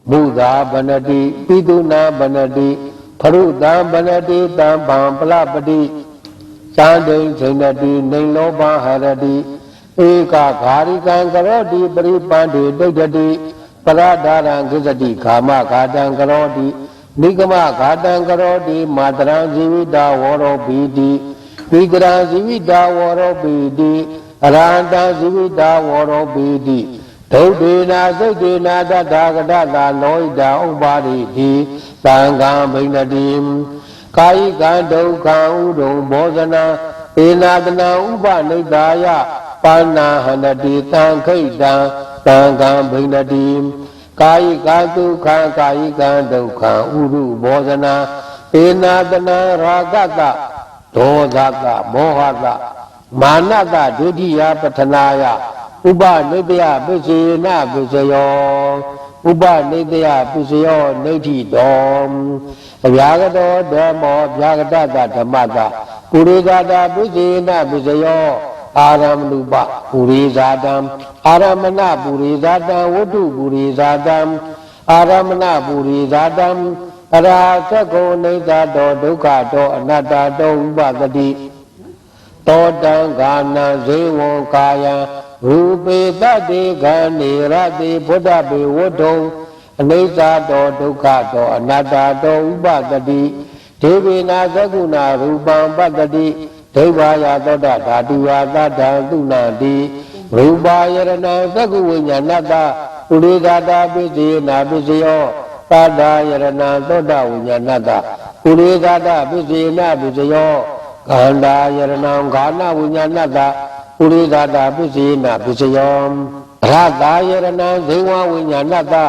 Buddha Banati, Piduna Banati, Paruta Banati, Tampam Palapati, Sanding Senati, Niloba Haradi, Eka Karikan Karodi, Paripandi, Dugadi, Paradara Gizadi, Kama Katan Karodi, Nikama Katan Karodi, Madran Zivida, Waro Bidi, Vigra Zivida, Waro Bidi, Aranda Zivida, Waro Bidi, Todina, Zedina, Dagada, Loida, Ubadi, Tangam Binadim, Kai Gando, Kaudo, Bozana, Inadana, Uba Nidaya, Pana Hanadi, Tankida, Tangam Binadim, Kai Gadu, Kai Gando, Uru, Bozana, Inadana, Ragata, Dozaka, Mohada, Manada, Dudia, Patanaya, Uba Nidya, Bizina, Bizayo, Uba Nidya, Bizayo, Niti Dom, Yagado, Demo, Yagada, Damada, Purizada, Bizina, Bizayo, Aram Luba, Purizadam, Aramana, Purizadam, Wudu, Purizadam, Aramana, Purizadam, Arasako, Nida, Duka, Anata, Ubagadi, Todang, Gana, Zewo, Kaya, Rupe Tadi Gani Rati Buddha Be Wodo Anisa Do Duka Do Anata Do Ubadadi Devina Saguna Rupam Badadi Devaya Doda Tatua Tata Tunadi Rupa Yarana Sagunya Nata Uridada Bizina Bizio Pada Yarana Doda Unyanata Uridada Bizina Bizio Ganda Yarana Gana Unyanata Uridada Bizina Bizayom Rada Yarana Zewa Winyanata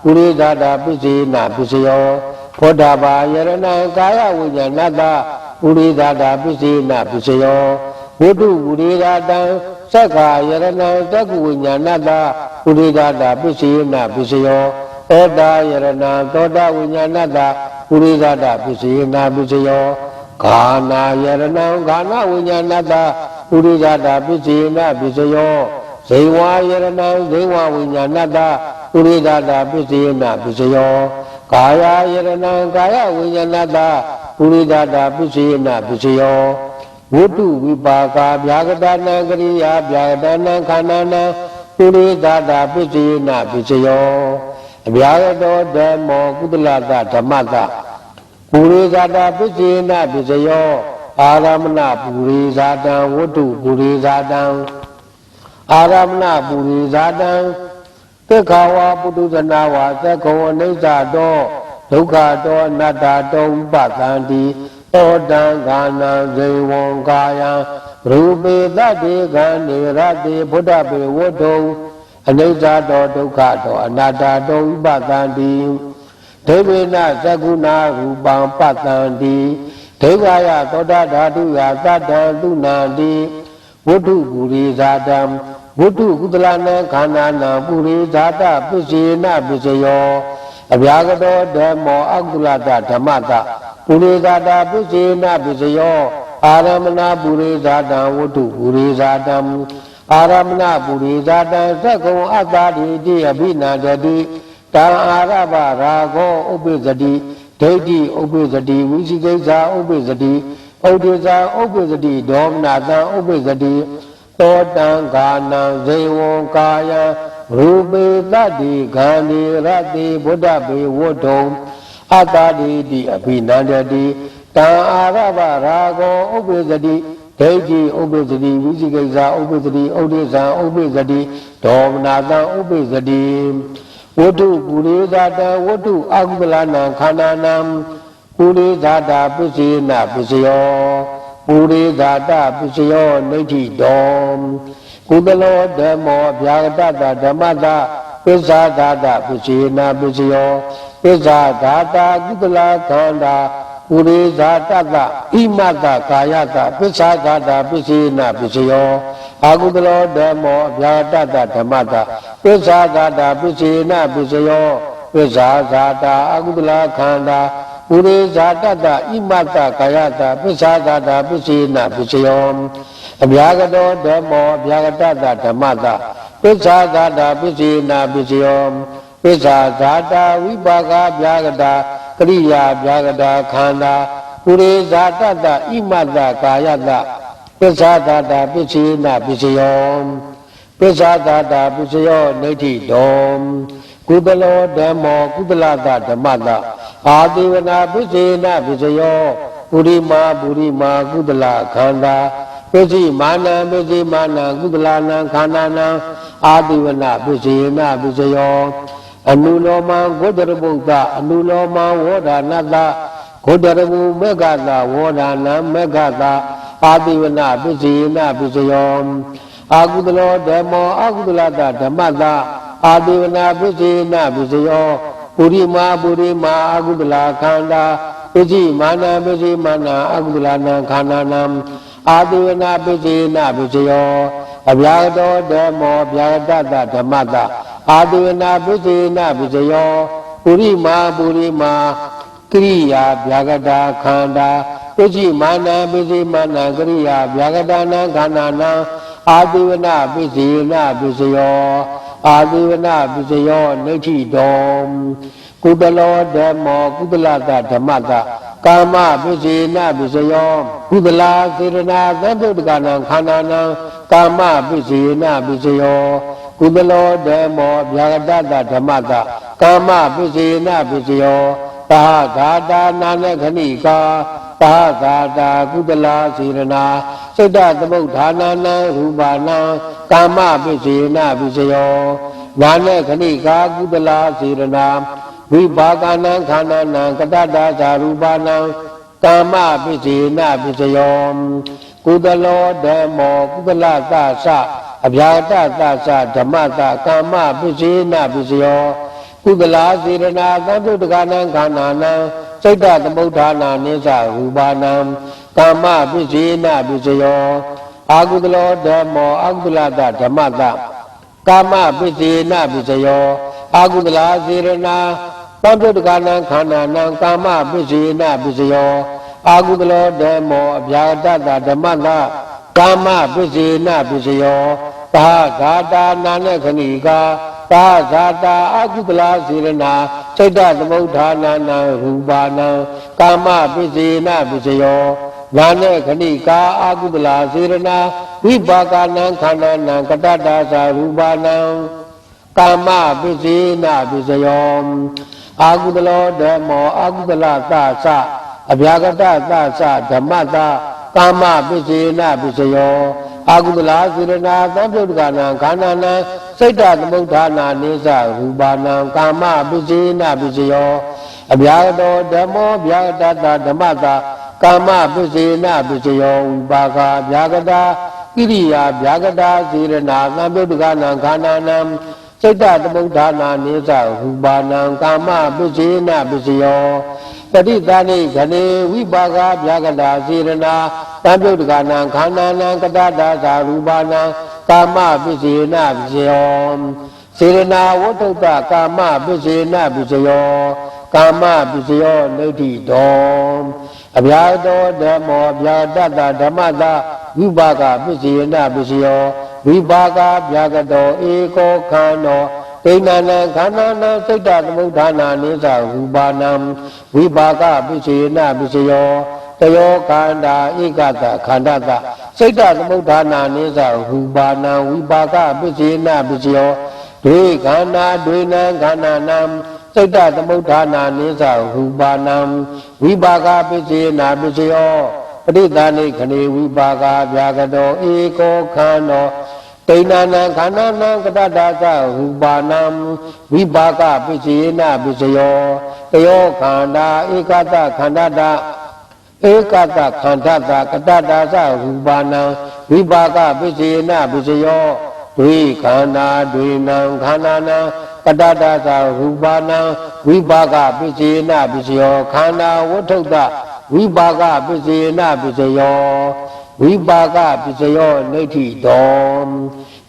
Uridada Bizina Bizayo Podaba Yarana Kaya Winyanata Uridada Bizina Bizayo Wudu Uridada Saka Yarana Saku Winyanata Uridada Bizina Bizayo Oda Yarana Toda Winyanata Uridada Bizina Bizayo Gana Yarana Gana Winyanata Uridada Bizina Bizayo, Zewa Yarana, Zewa Winyanata, Uridada Bizina Bizayo, Kaya Yarana, Kaya Winyanata, Uridada Bizina Bizayo, Wudu Vipaka, Byagadana Gariya, Byagadana Kanana, Uridada Bizina Bizayo, Byagado Demo Kudulada Tamata, Uridada Bizina Bizayo, Aramana Purizadam, Wudu Purizadam, Aramana Purizadam, Tekawa Puduzanawa, Teko Nezado, Dukado, Natado, Batandi, Odan Gana, Zewon Kaya, Rubi Dadi Gani, Radi, Buddhabi, Wudu, Anezado, Dukado, Anatado, Batandi, Devina Saguna, Rubam Patandi, Devaya Toda Daduya Sadan Dunandi Wudu Puri Zadam Wudu Kudlana Kanana Puri Zada Pisina Bisayo Abyagado Demo Agulata Tamata Puri Zada Pisina Bisayo Aramana Puri Zadam Wudu Puri Zadam Aramana Puri Zadam Sako Atadi Di Abina Jadi Tan Araba Rago Ubizadi Deity Obesity, Vishigasa Obesity, Odisa Obesity, Domnata Obesity, Totan Gana, Zewo Kaya, Rubi Tadi, Gandhi, Rati, Buddha Be Wodo, Atadi, Di Abinandadi, Tan Araba Rago Obesity, Deity Obesity, Vishigasa Obesity, Odisa Obesity, Domnata Obesity. Wudu Purizada, Wudu Agulana Kananam, Purizada Bizina Bizayo, Purizada Bizayo, Niti Dom, Kudalo Demo, Byagada Damada, Bizada Bizina Bizayo, Bizada Gudala Kanda, Purizada, Imada Kayata, Bizada Bizina Bizayo, Agudalo Demo, Byagada Damada, Bizada Bizina Bizayo, Bizada Agudala Kanda, Purizada, Imada Kayata, Bizada Bizina Bizayo, Byagado Demo, Byagada Damada, Bizada Bizina Bizayo, စ္ဆာဇာတာဝိပါကဗျာကတာကရိယာဗျာကတာခန္ဓာပုရိဇာတတဣမတကာယတပစ္ဆာတတာပစ္စေနပစ္စယောပစ္ဆာတတာပစ္စယောနိဋ္ဌိတောကုသလောဓမ္မောကုသလတဓမ္မတအာတိဝနာပစ္စေနပစ္စယောပုရိမာကုသလခန္ဓာပစ္စည်းမာနံကုသလနံခန္ဓာနံအာတိဝနာပစ္စေနပစ္စယောအနုလောမံဂုတရပုဒ္ဒအနုလောမံဝေဒနာတဂုတရမူမေဃတဝေဒနာမေဃတအာတိဝနာပစ္စေနပစ္စယောအာကုသလောဓမ္မောအာကုသလတဓမ္မတအာတိဝနာပစ္စေနပစ္စယောပုရိမာအာကုသလခန္ဓာပစ္စည်းမာနံအာကုသလနံခန္ဓာနံအာတိဝနာပစ္စေနပစ္စယောအဗျာတောဓမ္မောဗျာတတဓမ္မတအာတိဝနာပစ္စေနပစ္စယောပုရိမာကရိယာဗျာကတာခန္ဓာပစ္စည်းမာနံကရိယာဗျာကတာနံခန္ဓာနံအာတိဝနာပစ္စေနပစ္စယောအာတိဝနာပစ္စယောနိဋ္ဌိတောကုသလောဓမ္မောကုသလတဓမ္မတကာမပစ္စေနပစ္စယောကုသလာစေရနာသဗ္ဗုတ္တကနံခန္ဓာနံကာမပစ္စေနပစ္စယောကုသလောဓမ္မောဗျာကတဓမ္မတကာမပစ္စေနပစ္စယောသာဂာတာနာနခဏိကာသာဂာတာကုသလာစေရနာစိတ္တသမုဋ္ဌာနာနံရူပါနံကာမပစ္စေနပစ္စယောနာနခဏိကာကုသလာစေရနာဝိပါကနံခန္ဓာနံကတ္တတာဇာရူပါနံကာမပစ္စေနပစ္စယောကုသလောဓမ္မောကုသလသသအဗျာတသသဓမ္မတကာမပစ္စေနပစ္စယောကုသလာစေရနာသဗ္ဗုတ္တကနံခန္ဓာနံစိတ်တသမုဋ္ဌာနာနိစ္စရူပါနံကာမပစ္စေနပစ္စယောအာကုသလောဓမ္မောအာကုသလတဓမ္မတကာမပစ္စေနပစ္စယောအာကုသလာစေရနာသဗ္ဗုတ္တကနံခန္ဓာနံကာမပစ္စေနပစ္စယောအာကုသလောဓမ္မောအဗျာတတဓမ္မတကာမပစ္စေနပစ္စယောသာဂာတာနာနခဏိကာသာဇာတာအာကုသလာစေရနာစိတ္တသမုဋ္ဌာနာနံရူပါနံကာမပစ္စေနပစ္စယောနာနခဏိကာအာကုသလာစေရနာဝိပါကနံခန္ဓာနံကတ္တတာဇာရူပါနံကာမပစ္စေနပစ္စယောအာကုသလောဓမ္မောအာကုသလသသအဗျာကတသသဓမ္မတကာမပစ္စေနပစ္စယောအာကုသလာစေရနာသဗ္ဗုတ္တကနံခန္ဓာနံစိတ္တသမုဋ္ဌာနာနိစ္စရူပါနံကာမပစ္စေနပစ္စယောအဗျာတောဓမ္မောဗျာတတဓမ္မတကာမပစ္စေနပစ္စယောဝိပါကဗျာကတာကိရိယာဗျာကတာစေရနာသဗ္ဗုတ္တကနံခန္ဓာနံစိတ္တသမုဋ္ဌာနာနိစ္စရူပါနံကာမပစ္စေနပစ္စယောပဋိသန္ဓိခဏေဝိပါကဗျာကတာစေရနာသဗ္ဗုတ္တကနံခန္ဓာနံကတ္တတာဇာရူပါနံကာမပစ္စေနပစ္စယောစေရနာဝတ္ထုတကာမပစ္စေနပစ္စယောကာမပစ္စယောနိဋ္ဌိတောအဗျာတောဓမ္မောဗျာတတဓမ္မတဝိပါကပစ္စေနပစ္စယောဝိပါကဗျာကတောဧကောခန္ဓောဒိဏနံခန္ဓာနံစိတ္တသမုဋ္ဌာနာနိစ္စရူပါနံဝိပါကပစ္စေနပစ္စယောတယောခန္ဓာဧကတခန္ဓာတစိတ္တသမုဋ္ဌာနာနိစ္စရူပါနံဝိပါကပစ္စေနပစ္စယောဒွေခန္ဓာဒွေနံခန္ဓာနံစိတ္တသမုဋ္ဌာနာနိစ္စရူပါနံဝိပါကပစ္စေနပစ္စယောပဋိသန္ဓိခဏေဝိပါကဗျာကတောဧကောခန္ဓောဒိဏနံခန္ဓာနံကတ္တတာဇရူပါနံဝိပါကပစ္စေနပစ္စယောတယောခန္ဓာဧကတခန္ဓာတဧကတခန္ဓာတကတ္တတာဇရူပါနံဝိပါကပစ္စေနပစ္စယောဒွေခန္ဓာဒွေနံခန္ဓာနံကတ္တတာဇရူပါနံဝိပါကပစ္စေနပစ္စယောခန္ဓာဝတ္ထုတဝိပါကပစ္စေနပစ္စယောဝိပါကပစ္စယောနိဋ္ဌိတော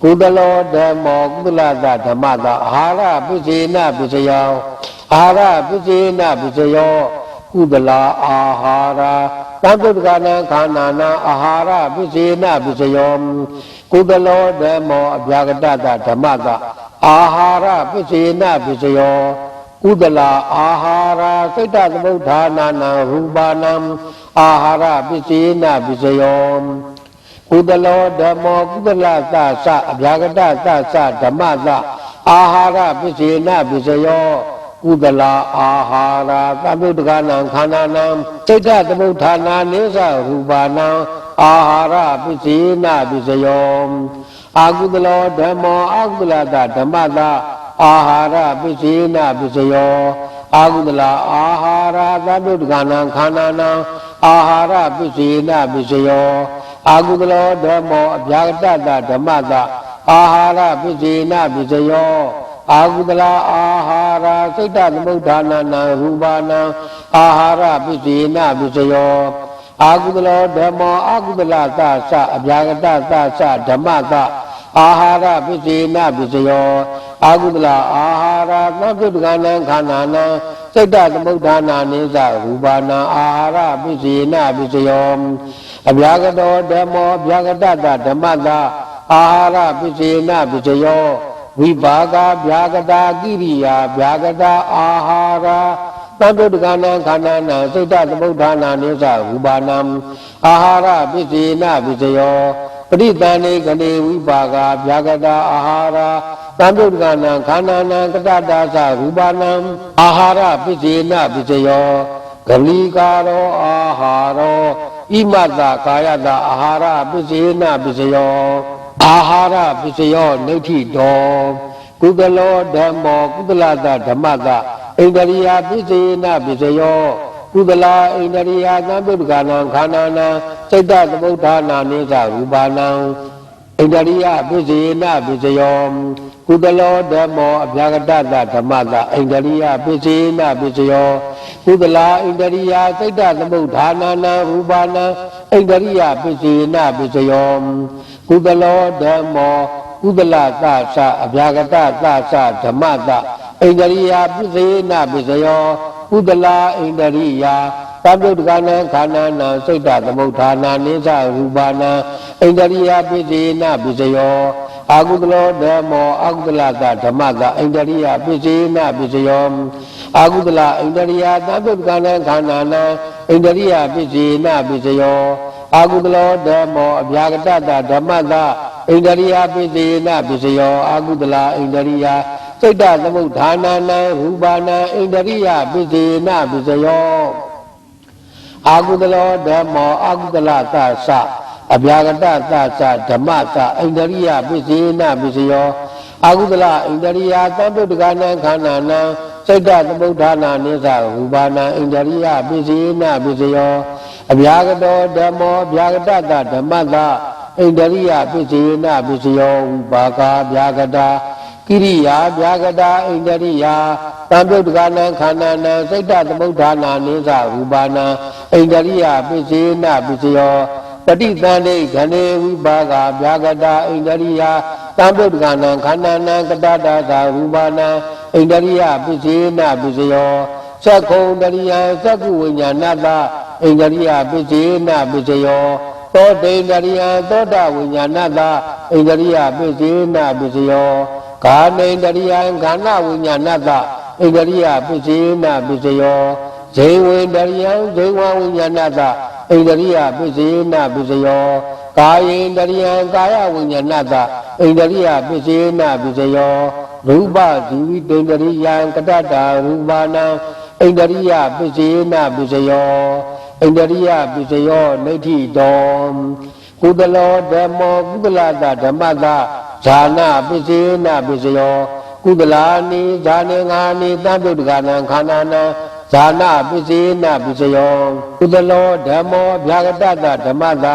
ကုသလောဓမ္မောကုသလတဓမ္မတအာဟာရပစ္စေနပစ္စယောအာဟာရပစ္စေနပစ္စယောကုသလာအာဟာရသဗ္ဗုတ္တကနံခန္ဓာနံအာဟာရပစ္စေနပစ္စယောကုသလောဓမ္မောအဗျာကတတဓမ္မတ အာဟာရပစ္စေနပစ္စယောကုသလာအာဟာရစိတ်တသမုဋ္ဌာနာနံရူပနံအာဟာရပစ္စေနပစ္စယောကုသလောဓမ္မောကုသလသသအဗျာဂတသသဓမ္မသအာဟာရပစ္စေနပစ္စယောကုသလာအာဟာရသမုဋ္ဌာနံခန္ဓာနံစိတ်တသမုဋ္ဌာနာနိစ္စရူပနံအာဟာရပစ္စေနပစ္စယောအာကုသလောဓမ္မောအာကုသလသဓမ္မသအာဟာရပစ္စေနပစ္စယောအာကုသလာအာဟာရသမုဋ္ဌာနံခန္ဓာနံအာဟာရပစ္စေနပစ္စယောအာကုသလောဓမ္မောအဗျာဂတသဓမ္မသအာဟာရပစ္စေနပစ္စယောအာကုသလာအာဟာရစိတ်တသမုဋ္ဌာနာနံရူပနံအာဟာရပစ္စေနပစ္စယောအာကုသလောဓမ္မောအာကုသလသသအဗျာဂတသသဓမ္မသအာဟာရပစ္စေနပစ္စယောအာကုသလအာဟာရသံပြုတ်ကနံခန္ဓာနံစိတ်တသမုဋ္ဌာနာနိစ္စရူပနံအာဟာရပစ္စေနပစ္စယောအဗျာဂတောဓမ္မောအဗျာဂတသဓမ္မသအာဟာရပစ္စေနပစ္စယောဝိဘာဂဗျာဂတာကိရိယာဗျာဂတာအာဟာရသံပြုတ်ကနံခန္ဓာနံစိတ်တသမုဋ္ဌာနာနိစ္စရူပနံအာဟာရပစ္စေနပစ္စယောပရိသန္တိကနေဝိပါကဗျာဂတာအာဟာရသံပြုတ်ကနံခန္ဓာနံကတတာသရူပနံအာဟာရပစ္စေနပစ္စယောဂလိကာရောအာဟာရောဣမတကာယတအာဟာရပစ္စေနပစ္စယောအာဟာရပစ္စယောနိဋ္ဌိတောကုသလောဓမ္မောကုသလသဓမ္မသဣန္ဒရိယပစ္စေနပစ္စယောကုသလာဣန္ဒရိယသံပြုတ်ကနံခန္ဓာနံစိတ်တသမုဋ္ဌာနာနိစ္စရူပနံဣန္ဒရိယပစ္စေနပစ္စယောကုသလောဓမ္မောအဗျာဂတသဓမ္မသဣန္ဒရိယပစ္စေနပစ္စယောကုသလာဣန္ဒရိယစိတ်တသမုဋ္ဌာနာနံရူပနံဣန္ဒရိယပစ္စေနပစ္စယောကုသလောဓမ္မောကုသလသသအဗျာဂတသသဓမ္မသဣန္ဒရိယပစ္စေနပစ္စယောကုသလာဣန္ဒရိယသံပြုတ်ကနံခန္ဓာနံစိတ်တသမုဋ္ဌာနာနိစ္စရူပနံဣန္ဒရိယပစ္စေနပစ္စယောအာကုသလောဓမ္မောအာကုသလသဓမ္မသဣန္ဒရိယပစ္စေနပစ္စယောအာကုသလဣန္ဒရိယသံပြုတ်ကနံခန္ဓာနံဣန္ဒရိယပစ္စေနပစ္စယောအာကုသလောဓမ္မောအဗျာဂတသဓမ္မသဣန္ဒရိယပစ္စေနပစ္စယောအာကုသလဣန္ဒရိယစိတ်တသမုဋ္ဌာနာနံရူပနံဣန္ဒရိယပစ္စေနပစ္စယောအာကုသလောဓမ္မောအာကုသလသသအဗျာဂတသသဓမ္မသဣန္ဒရိယပစ္စေနပစ္စယောအာကုသလဣန္ဒရိယသံပြုတ်ကနံခန္ဓာနံစိတ်တသမုဋ္ဌာနာနိစ္စရူပနံဣန္ဒရိယပစ္စေနပစ္စယောအဗျာဂတောဓမ္မောအဗျာဂတသဓမ္မသဣန္ဒရိယပစ္စေနပစ္စယောဝိပါကဗျာဂတာကိရိယာဗျာဂတာဣန္ဒရိယာသံပြုတ်ကနံခန္ဓာနံစိတ်တသမုဋ္ဌာနာနိစ္စရူပနံဣန္ဒရိယပစ္စေနပစ္စယောပฏิသန္တိခဏေဝိပါကဗျာဂတာဣန္ဒရိယာသံပြုတ်ကနံခန္ဓာနံကတတာသာရူပနံဣန္ဒရိယပစ္စေနပစ္စယောသက္ခုံတရိယသက္ကုဝိညာဏတဣန္ဒရိယပစ္စေနပစ္စယောသောတေန္ဒရိယသောတဝိညာဏတဣန္ဒရိယပစ္စေနပစ္စယောဂာနေန္ဒရိယဂာဏဝိညာဏတဣန္ဒရိယပစ္စေနပစ္စယောဇေဝေန္ဒရိယဇေဝဝိညာဏတဣန္ဒရိယပစ္စေနပစ္စယောကာယေန္ဒရိယကာယဝိညာဏတဣန္ဒရိယပစ္စေနပစ္စယောရူပဇီဝိတေန္ဒရိယကတတာရူပနံဣန္ဒရိယပစ္စေနပစ္စယောဣန္ဒရိယပစ္စယောနိဋ္ဌိတောကုသလောဓမ္မောကုသလသဓမ္မသဇာနာပစ္စေနပစ္စယောကုသလာနိဇာနေငါနိသံပြုတ်ကနံခန္ဓာနံဇာနာပစ္စေနပစ္စယောကုသလောဓမ္မောဗျာဂတသဓမ္မသ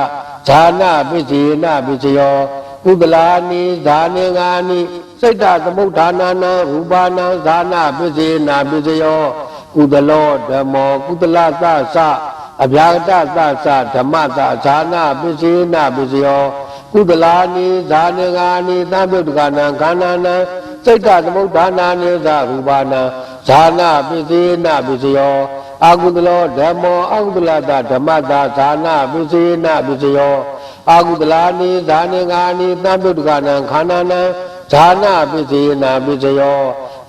ဇာနာပစ္စေနပစ္စယောကုသလာနိဇာနေငါနိစိတ်တသမုဋ္ဌာနာနံရူပနံဇာနာပစ္စေနပစ္စယောကုသလောဓမ္မောကုသလသသအဗျာဂတသသဓမ္မသဇာနာပစ္စေနပစ္စယောကုသလာနိဇာနေငါနိသံပြုတ်ကနံခန္ဓာနံစိတ်တသမုဋ္ဌာနာနိသရူပနံဇာနာပစ္စေနပစ္စယောအာကုသလောဓမ္မောအာကုသလသဓမ္မသဇာနာပစ္စေနပစ္စယောအာကုသလာနိဇာနေငါနိသံပြုတ်ကနံခန္ဓာနံ ဇာနာပစ္စယေနာပစ္စယော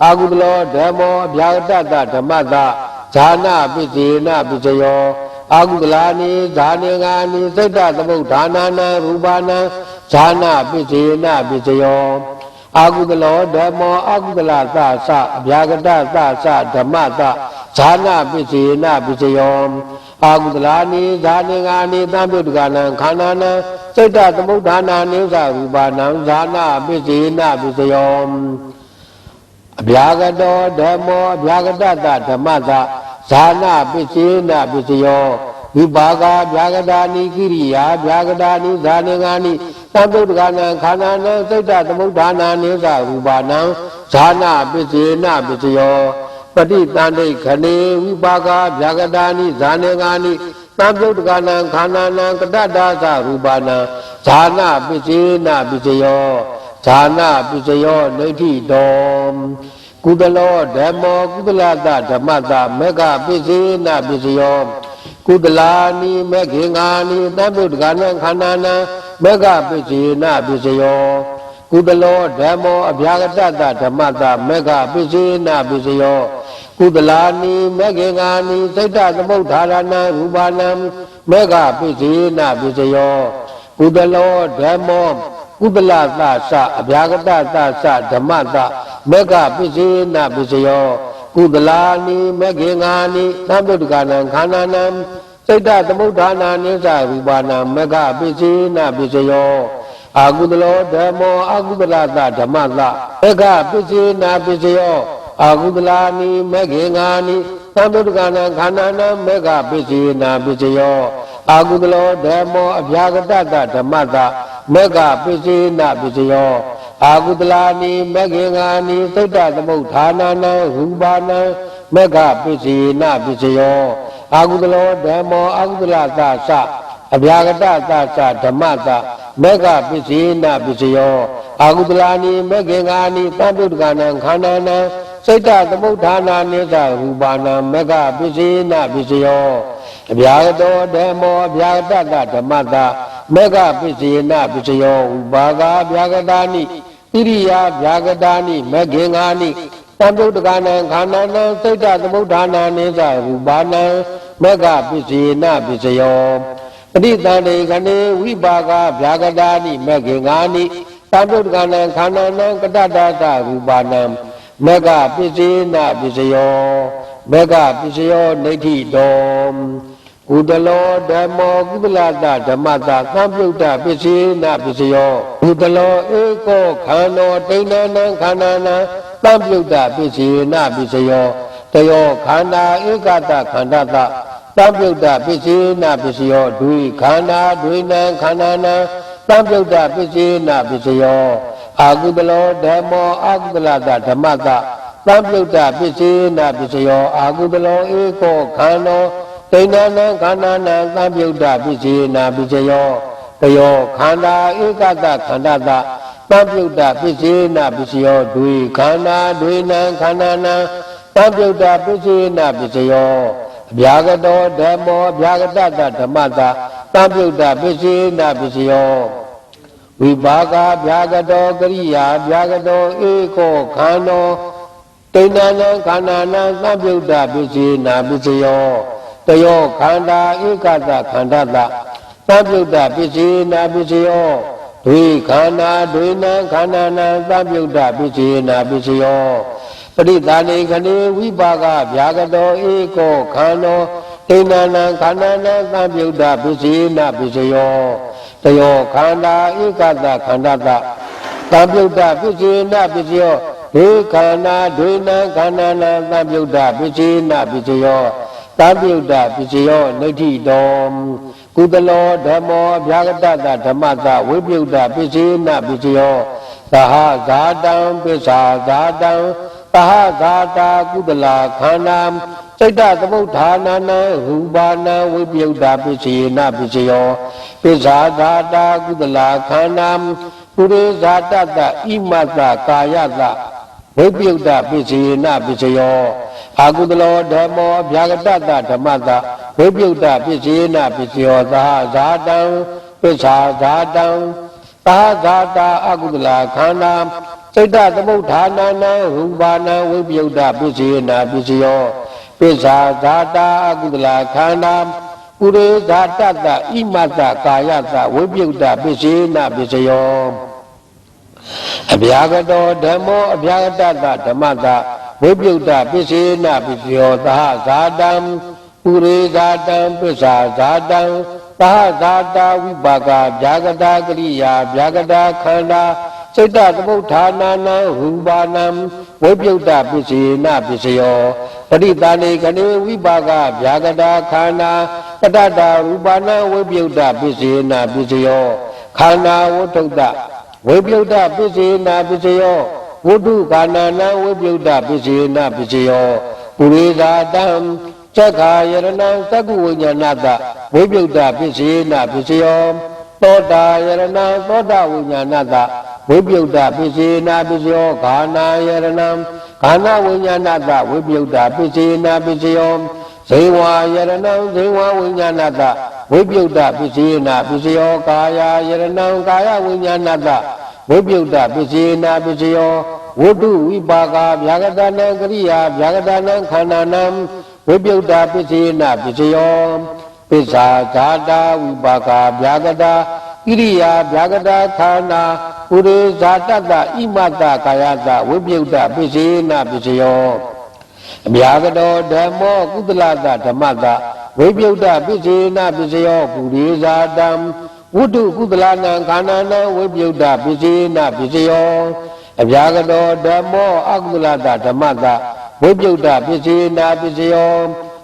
အာကုတလောဓမ္မောအဗျာဂတဓမ္မတဇာနာပစ္စယေနာပစ္စယောအာကုတလာနိဇာနေငါနိစိတ်တသမုဋ္ဌာနာနံရူပနံဇာနာပစ္စယေနာပစ္စယောအာကုတလောဓမ္မောအာကုတလသသအဗျာဂတသသဓမ္မတဇာနာပစ္စယေနာပစ္စယောအာကုတလာနိဇာနေငါနိသံပြုတ္တကနံခန္ဓာနံစိတ်တသမုဋ္ဌာနာနိသရူပနံဇာနာပစ္စယေနာပစ္စယောအဗျာဂတောဓမ္မောအဗျာဂတသဓမ္မတဇာနာပစ္စယေနာပစ္စယောဝိပါကဗျာဂတာနိကိရိယာဗျာဂတာနိဇာနေငါနိသံသုတ္တကနံခန္ဓာနံစိတ်တသမုဋ္ဌာနာနိသရူပနံဇာနာပစ္စယေနပစ္စယောပฏิတန္တိခဏေဝိပါကဗျာဂတာနိဇာနေငါနိသံသုတ္တကနံခန္ဓာနံကတ္တဒါသရူပနံဇာနာပစ္စယေနပစ္စယောဇာနာပစ္စယောနိဋ္ဌိတောကုသလောဓမ္မောကုသလတဓမ္မတမေဃပစ္စယေနပစ္စယောကုသလာနိမေခေငါနိသံသုတ္တကနံခန္ဓာနံမေဃပစ္စယေနပစ္စယောကုသလောဓမ္မောအဗျာဂတဓမ္မတမေဃပစ္စယေနပစ္စယောကုသလာနိမေခေငါနိစိတ်တသမုဋ္ဌာနံရူပနံမေဃပစ္စယေနပစ္စယောကုသလောဓမ္မောကုသလသသအဗျာဂတသဓမ္မတမေဃပစ္စယေနပစ္စယောကုသလာနိမေခေငါနိသံသုတ္တကနံခန္ဓာနံစိတ်တသမုဋ္ဌာနာနိသရူပနံမေဃပစ္စယေနပစ္စယောအာကုသလောဓမ္မောအာကုသလသဓမ္မတမေဃပစ္စယေနပစ္စယောအာကုသလာနိမေခေငါနိသံသုတ္တကနံခန္ဓာနံမေဃပစ္စယေနပစ္စယောအာကုသလောဓမ္မောအဗျာဂတဓမ္မတမေဃပစ္စယေနပစ္စယောအာကုသလာနိမေခေငါနိစိတ်တသမုဋ္ဌာနာနံရူပနံမေဃပစ္စယေနပစ္စယောအာကုသလောဓမ္မောအာကုသလသသအဗျာဂတသဓမ္မတမေဃပစ္စယေနပစ္စယောအာကုသလာနိမေခေငါနိသံသုတ္တကနံခန္ဓာနံစိတ်တသမုဋ္ဌာနာနိသရူပနံမေဃပစ္စယေနပစ္စယောအဗျာဂတောဓမ္မောအဗျာဂတဓမ္မတမေဃပစ္စယေနပစ္စယောဥပါကဗျာဂတာနိဣရိယာဗျာဂတာနိမေခေငါနိသံသုတ္တကနံခန္ဓာနံစိတ်တသမုဋ္ဌာနာနိသရူပနံမေဃပစ္စယေနပစ္စယောပฏิတန္တိခဏေဝိပါကဗျာဂတာနိမေခေငါနိသံသုတ္တကနံခန္ဓာနံကတ္တဒါသရူပနံမေဃပစ္စယေနပစ္စယောမေဃပစ္စယောနိဋ္ဌိတောကုသလောဓမ္မောကုသလတဓမ္မတသံပြုတ်တပစ္စယေနပစ္စယောကုသလောဧကောခန္ဓောဒိဋ္ဌနံခန္ဓာနံသံပြုတ်တပစ္စယေနပစ္စယောတယောခန္ဓာဧကတခန္ဓာတသံပြုတ်တပစ္စယေနပစ္စယောဒွိခန္ဓာဒွိနံခန္ဓာနံသံပြုတ်တပစ္စယေနပစ္စယောအာကုသလောဓမ္မောအာကုသလတဓမ္မတသံပြုတ်တပစ္စယေနပစ္စယောအာကုသလောဧကောခန္ဓောဒိဋ္ဌနံခန္ဓာနံသံပြုတ်တပစ္စယေနပစ္စယောတယောခန္ဓာဧကတခန္ဓာတသံပြုတ်တပစ္စယေနပစ္စယောဒွိခန္ဓာဒွိနံခန္ဓာနံသံပြုတ်တပစ္စယေနပစ္စယောအဗျာဂတောဓမ္မောအဗျာဂတဓမ္မတသံပြုတ်တပစ္စယေနပစ္စယောဝိပါကဗျာဂတောကရိယာဗျာဂတောဧကောခန္ဓောဒိဋ္ဌနံခန္ဓာနံသံပြုတ်တပစ္စယေနပစ္စယောတယောခန္ဓာဧကတခန္ဓာတသံပြုတ်တပစ္စယေနပစ္စယောဒွိခန္ဓာဒွိနံခန္ဓာနံသံပြုတ်တပစ္စယေနပစ္စယောပရိသန္တိခဏေဝိပါကဗျာဂတောဧကောခန္ဓောဒိဋ္ဌနံခန္ဓာနံသံပြုတ်တပစ္စယေနပစ္စယောတယောခန္ဓာဧကတခန္ဓာတသံပြုတ်တပစ္စယေနပစ္စယောဒွိခန္ဓာဒွိနံခန္ဓာနံသံပြုတ်တပစ္စယေနပစ္စယောသံပြုတ်တပစ္စယောနိဋ္ဌိတောကုသလောဓမ္မောအဗျာဂတဓမ္မတဝိပယုတ်တပစ္စယေနပစ္စယောသဟဇာတံပစ္စာဇာတံသဟဇာတာကုသလာခန္ဓာစိတ်တသမုဋ္ဌာနာနံရူပနံဝိပယုတ်တပစ္စယေနပစ္စယောပစ္စာဇာတာကုသလာခန္ဓာပုရိဇာတတဣမတကာယတဝိပယုတ်တပစ္စယေနပစ္စယောအာကုသလောဓမ္မောအဗျာဂတဓမ္မတဝိပယုတ်တပစ္စယေနပစ္စယောသဟဇာတံပစ္စာဇာတံသဟဇာတာအာကုသလာခန္ဓာ စိတ်တသမုဋ္ဌာနာနံရူပနာဝိပယုတ်တပစ္စေနာပစ္စယောပိစ္ဆာဇာတာအကုသလခန္ဓာပုရိဇာတတ္တဣမတ္တကာယတဝိပယုတ်တပစ္စေနာပစ္စယောအဗျာကတောဓမ္မောအဗျာကတတဓမ္မတဝိပယုတ်တပစ္စေနာပစ္စယောသဟဇာတံပုရိဇာတံပိစ္ဆာဇာတံသဟဇာတာဝိပါကဗျာကတာကရိယာဗျာကတာခန္ဓာစိတ်တသမုဋ္ဌာနာနံရူပနာဝိပယုတ်တပစ္စေနာပစ္စယောပရိသဏေခဏေဝိပါကဗျာကတာခန္ဓာပတ္တရူပနာဝိပယုတ်တပစ္စေနာပစ္စယောခန္ဓာဝဋ္ထုတ္တဝိပယုတ်တပစ္စေနာပစ္စယောဝဋ္ထုကာဏနံဝိပယုတ်တပစ္စေနာပစ္စယောပုရိသတံသက္ခာယရဏံသက္ကုဝိညာဏတဝိပယုတ်တပစ္စေနာပစ္စယောသောတာယရဏံသောတာဝိညာဏတဝိပယုတ်တပစ္စေနာပစ္စယောဂာနာယရဏံဂာနဝိညာဏတဝိပယုတ်တပစ္စေနာပစ္စယောဇေဝယရဏံဇေဝဝိညာဏတဝိပယုတ်တပစ္စေနာပစ္စယောကာယယရဏံကာယဝိညာဏတဝိပယုတ်တပစ္စေနာပစ္စယောဝတ္ထုဝိပါကဗျာကတနံကရိယာဗျာကတနံခန္ဓာနံဝိပယုတ်တပစ္စေနာပစ္စယောပိစ္ဆာဇာတာဝိပါကဗျာကတာဣရိယာဗျာကတာခန္ဓာပုရိဇာတတ္တဣမတ္တကာယတဝိပယုတ်တပစ္စေနာပစ္စယောအဗျာကတောဓမ္မောကုသလတဓမ္မတဝိပယုတ်တပစ္စေနာပစ္စယောပုရိဇာတံဝတ္ထုကုသလနံခန္ဓာနံဝိပယုတ်တပစ္စေနာပစ္စယောအဗျာကတောဓမ္မောအကုသလတဓမ္မတဝိပယုတ်တပစ္စေနာပစ္စယော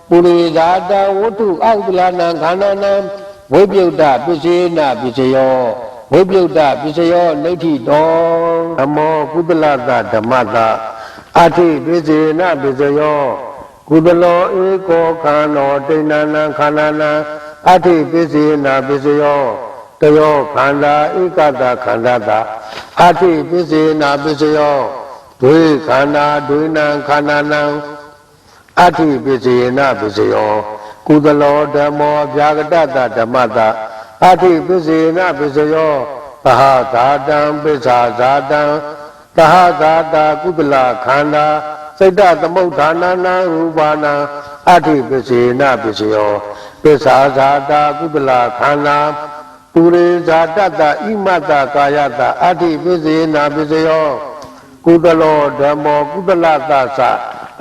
ပုရိဇာတံဝတ္ထုအကုသလနံခန္ဓာနံဝိပယုတ်တပစ္စေနာပစ္စယောဝိပယုတ်တပစ္စယောနိဋ္ဌိတောဓမ္မောကုသလတဓမ္မတအဋ္ဌိပစ္စေနာပစ္စယောကုသလောဧကောခန္နောတိဏ္ဏနံခန္ဓာနံအဋ္ဌိပစ္စေနာပစ္စယောတယောခန္ဓာဧကတခန္ဓာတအဋ္ဌိပစ္စေနာပစ္စယောဒွေခန္ဓာဒွေနံခန္ဓာနံအဋ္ဌိပစ္စေနာပစ္စယောကုသလောဓမ္မောဗျာကတတဓမ္မတအဋ္ဌိပစ္စေနာပစ္စယောသဟဇာတံပိစ္ဆာဇာတံသဟဇာတာကုသလခန္ဓာစိတ်တသမုဋ္ဌာနာနံရူပနာအဋ္ဌိပစ္စေနာပစ္စယောပိစ္ဆာဇာတာကုသလခန္ဓာပုရိဇာတတ္တဣမတ္တကာယတအဋ္ဌိပစ္စေနာပစ္စယောကုသလောဓမ္မောကုသလတသ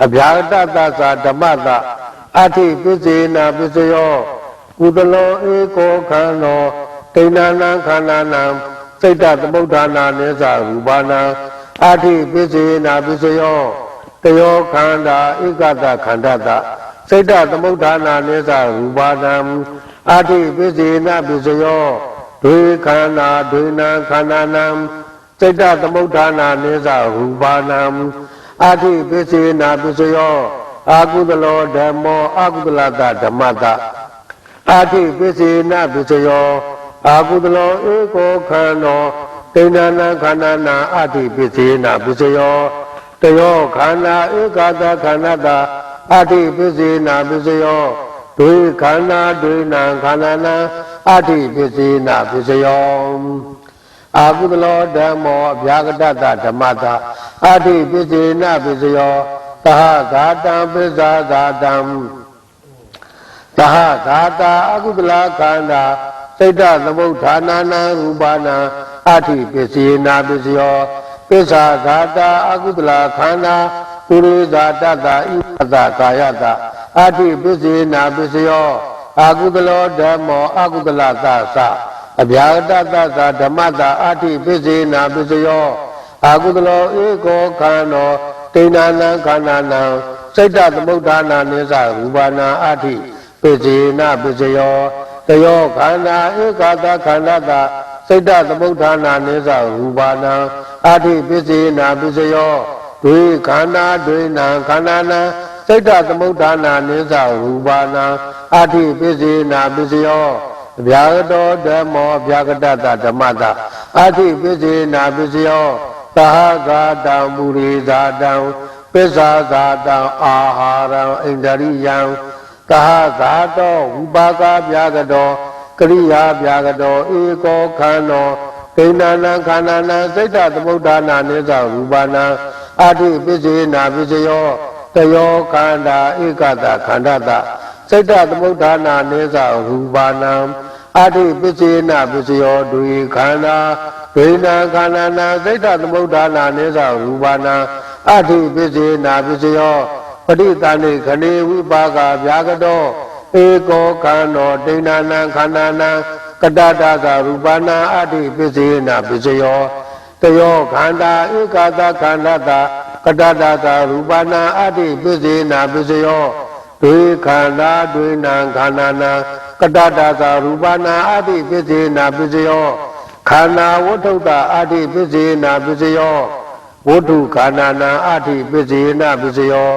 အဗျာတတသဓမ္မတအဋ္ဌိပစ္စေနာပစ္စယောကုသလောဧကောခန္နောတိဏ္ဏနံခန္ဓာနံစိတ်တသမုဋ္ဌာနာနိစ္စရူပနာအဋ္ဌိပစ္စေနာပစ္စယောတယောခန္ဓာဧကတခန္ဓာတစိတ်တသမုဋ္ဌာနာနိစ္စရူပနာအဋ္ဌိပစ္စေနာပစ္စယောဒွေခန္ဓာဒွေနံခန္ဓာနံစိတ်တသမုဋ္ဌာနာနိစ္စရူပနာအဋ္ဌိပစ္စေနာပစ္စယောအာကုသလောဓမ္မောအာကုသလတဓမ္မတအဋ္ဌိပစ္စေနာပစ္စယောအာကုသလောဧကောခန္နောတိဏ္ဏနံခန္ဓာနံအဋ္ဌိပစ္စေနာပစ္စယောတယောခန္ဓာဧကတခန္ဓာတအဋ္ဌိပစ္စေနာပစ္စယောဒွေခန္ဓာဒွေနံခန္ဓာနံအဋ္ဌိပစ္စေနာပစ္စယောအာကုသလောဓမ္မောအဗျာကတတဓမ္မတအဋ္ဌိပစ္စေနာပစ္စယောသဟဇာတံပိစ္ဆာဇာတံသဟဇာတာအကုသလခန္ဓာစိတ်တသမုဋ္ဌာနာနံရူပနာအဋ္ဌိပစ္စေနာပစ္စယောပိစ္ဆာဇာတာအကုသလခန္ဓာပုရိဇာတတ္တဣမတ္တကာယတအဋ္ဌိပစ္စေနာပစ္စယောအာကုသလောဓမ္မောအာကုသလသသအဗျာတတသဓမ္မတအဋ္ဌိပစ္စေနာပစ္စယောအာကုသလောဧကောခန္နောတိဏ္ဏနံခန္ဓာနံစိတ်တသမုဋ္ဌာနာနိစ္စရူပနာအဋ္ဌိပစ္စေနာပစ္စယောတယောခန္ဓာဧကတခန္ဓာတစိတ်တသမုဋ္ဌာနာနိစ္စရူပနာအဋ္ဌိပစ္စေနာပစ္စယောဒွေခန္ဓာဒွေနံခန္ဓာနံစိတ်တသမုဋ္ဌာနာနိစ္စရူပနာအဋ္ဌိပစ္စေနာပစ္စယောအဗျာကတောဓမ္မောအဗျာကတတဓမ္မတအဋ္ဌိပစ္စေနာပစ္စယောသဟဇာတံပုရိဇာတံပိစ္ဆာဇာတံအာဟာရံဣန္ဒရိယံသဟဇာတောဝိပါကဗျာကတောကရိယာဗျာကတောဧကောခန္နော ဒိဏနာခန္ဓာနာစိတ်တသမုဋ္ဌာနာနိစ္စရူပနာအဋ္ဌိပစ္စေနာပစ္စယောတယောခန္ဓာဧကတခန္ဓာတစိတ်တသမုဋ္ဌာနာနိစ္စရူပနာအဋ္ဌိပစ္စေနာပစ္စယောဒွေခန္ဓာဒိဏခန္ဓာနာစိတ်တသမုဋ္ဌာနာနိစ္စရူပနာအဋ္ဌိပစ္စေနာပစ္စယောပဋိသန္ဓေခဏေဝိပါကဗျာကတောဧကောခန္ဓောဒိဏနာခန္ဓာနာကတ္တတာသာရူပနာအဋ္ဌိပစ္စေနာပစ္စယောတယောခန္ဓာဧကတခန္ဓာတာကတ္တတာသာရူပနာအဋ္ဌိပစ္စေနာပစ္စယောဒွေခန္ဓာဒွေနံခန္ဓာနာကတ္တတာသာရူပနာအဋ္ဌိပစ္စေနာပစ္စယောခန္ဓာဝဋ္ထုတအဋ္ဌိပစ္စေနာပစ္စယောဝဋ္ထုခန္ဓာနာအဋ္ဌိပစ္စေနာပစ္စယော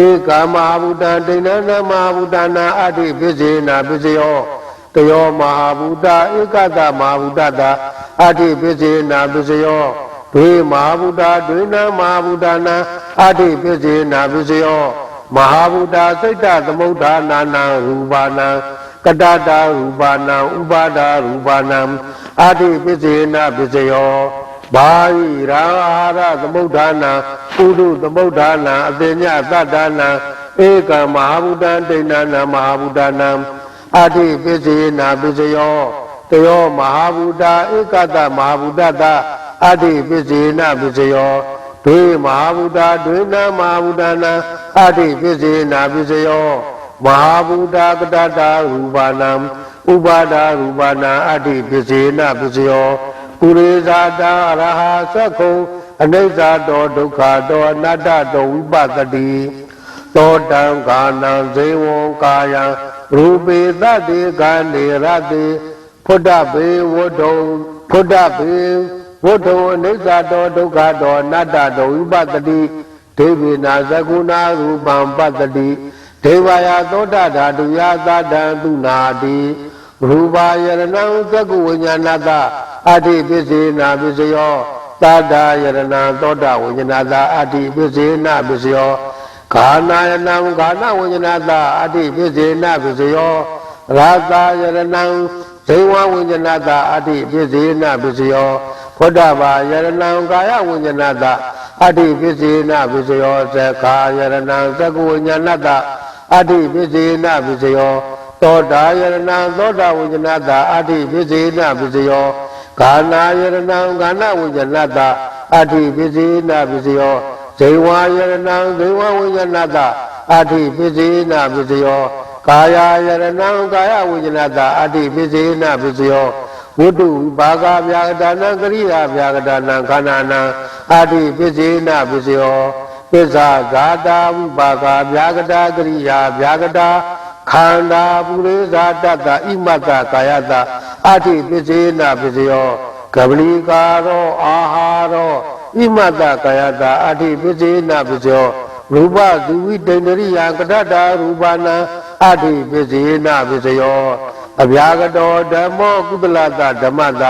ဧကမဟာဘူတံဒိဏနာမဟာဘူတနာအဋ္ဌိပစ္စေနာပစ္စယောတယောမဟာဘူတဧကတမဟာဘူတတာအဋ္ဌိပစ္စေနာပစ္စယောဒွေမဟာဘူတဒွေနံမဟာဘူတနာအဋ္ဌိပစ္စေနာပစ္စယောမဟာဘူတစိတ်တသမုဋ္ဌာနာနာရူပနာကတ္တတာရူပနာဥပါဒာရူပနာအဋ္ဌိပစ္စေနာပစ္စယောဘာဟိရာအာရသမုဋ္ဌာနာဥဒုသမုဋ္ဌာနာအတိညသတ္တနာဧကမဟာဘူတံဒိဏနာမဟာဘူတနာအဋ္ဌိပစ္စေနာပစ္စယောတယောမဟာဘူတဧကတမဟာဘူတတအဋ္ဌိပစ္စေနာပစ္စယောဒွေမဟာဘူတဒွေနံမဟာဘူတနာအဋ္ဌိပစ္စေနာပစ္စယောမဟာဘူတကတ္တတာရူပနာဥပါဒာရူပနာအဋ္ဌိပစ္စေနာပစ္စယောပုရိသတာရဟသက္ခုအနိစ္စတောဒုက္ခတောအနတ္တတောဝိပဿတိသောတံခာနံဇေဝံကာယံရူပေသတိခန္ဓေရတိဖုဒ္ဓဘေဝတ္ထုဖုဒ္ဓဘေဝတ္ထုအနိစ္စတောဒုက္ခတောအနတ္တတောဝိပဿတိဒေဝိနာသကုဏရူပံပတ္တိဒေဝယာသောတဓာတုယသတ္တံသူနာတိရူပါယရဏံသက္ကုဝိညာဏတအဋ္ဌိပစ္စေနာပစ္စယောသတ္တယရဏံသောတဝိညာဏတအဋ္ဌိပစ္စေနာပစ္စယောခာနာယနံခာနဝိညာဏတအဋ္ဌိပစ္စေနာပစ္စယောရာသယရဏံဇေဝဝိညာဏတအဋ္ဌိပစ္စေနာပစ္စယောဖုဒ္ဓဘာယရဏံကာယဝိညာဏတအဋ္ဌိပစ္စေနာပစ္စယောသက္ခာယရဏံသက္ကဝိညာဏတအဋ္ဌိပစ္စေနာပစ္စယောသောတာယရဏံသောတာဝိညာဏတအဋ္ဌိပစ္စေနာပစ္စယောဂာနာယရဏံဂာနဝိညာဏတအဋ္ဌိပစ္စေနာပစ္စယောဇေဝယရဏံဇေဝဝိညာဏတအဋ္ဌိပစ္စေနာပစ္စယောကာယယရဏံကာယဝိညာဏတအဋ္ဌိပစ္စေနာပစ္စယောဝတ္တုဘာဂဗျာကတာနံကရိယာဗျာကတာနံခန္ဓာနံအဋ္ဌိပစ္စေနာပစ္စယောပစ္စာဂာတာဝိပါကဗျာကတာကရိယာဗျာကတာခန္ဓာပုရိသတတ္တဣမတ္တကာယတအဋ္ဌိပစ္စေနာပစ္စယောကပလီကာရောအာဟာရောဣမတ္တကာယတအဋ္ဌိပစ္စေနာပစ္စယောရူပသုဝိတ္တန္တရိယကတ္တတာရူပနာအဋ္ဌိပစ္စေနာပစ္စယောအဗျာကတောဓမ္မောကုသလတဓမ္မတ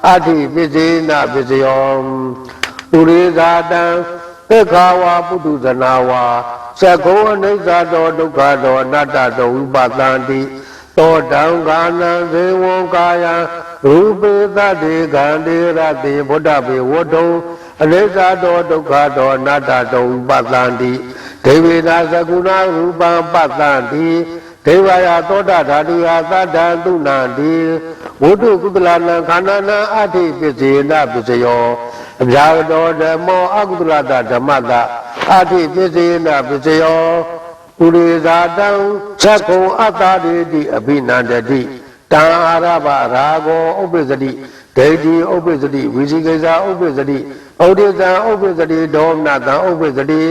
အဋ္ဌိပစ္စေနာပစ္စယောပုရိသတံသက္ခာဝါပုထုဇနာဝါသက္ခောအနိစ္စတောဒုက္ခတောအနတ္တတောဝိပဿန္တိသောတံခာနံဇေဝံကာယံရူပေသတ္တိခန္ဓေရတိဗုဒ္ဓဘေဝတ္ထုအနိစ္စတောဒုက္ခတောအနတ္တတောဝိပဿန္တိဒေဝေနာသကုဏရူပံပတ္တန္တိဒေဝယာသောတဓာတုယသတ္တံသူနာတိဝုတုကုသလနံခန္ဓာနံအဋ္ဌိပစ္စေနာပစ္စယောအဗျာကတောဓမ္မောအကုသလတဓမ္မတအဋ္ဌိပစ္စေနာပစ္စယောပုရိသတံသက္ကုံအတ္တရေတိအဘိနန္တတိတံအာရဘရာဂောဥပ္ပစ္စတိဒိဋ္ဌိဥပ္ပစ္စတိဝိသိကိစ္စဥပ္ပစ္စတိဩဒိသံဥပ္ပစ္စတိဒေါမနတံဥပ္ပစ္စတိ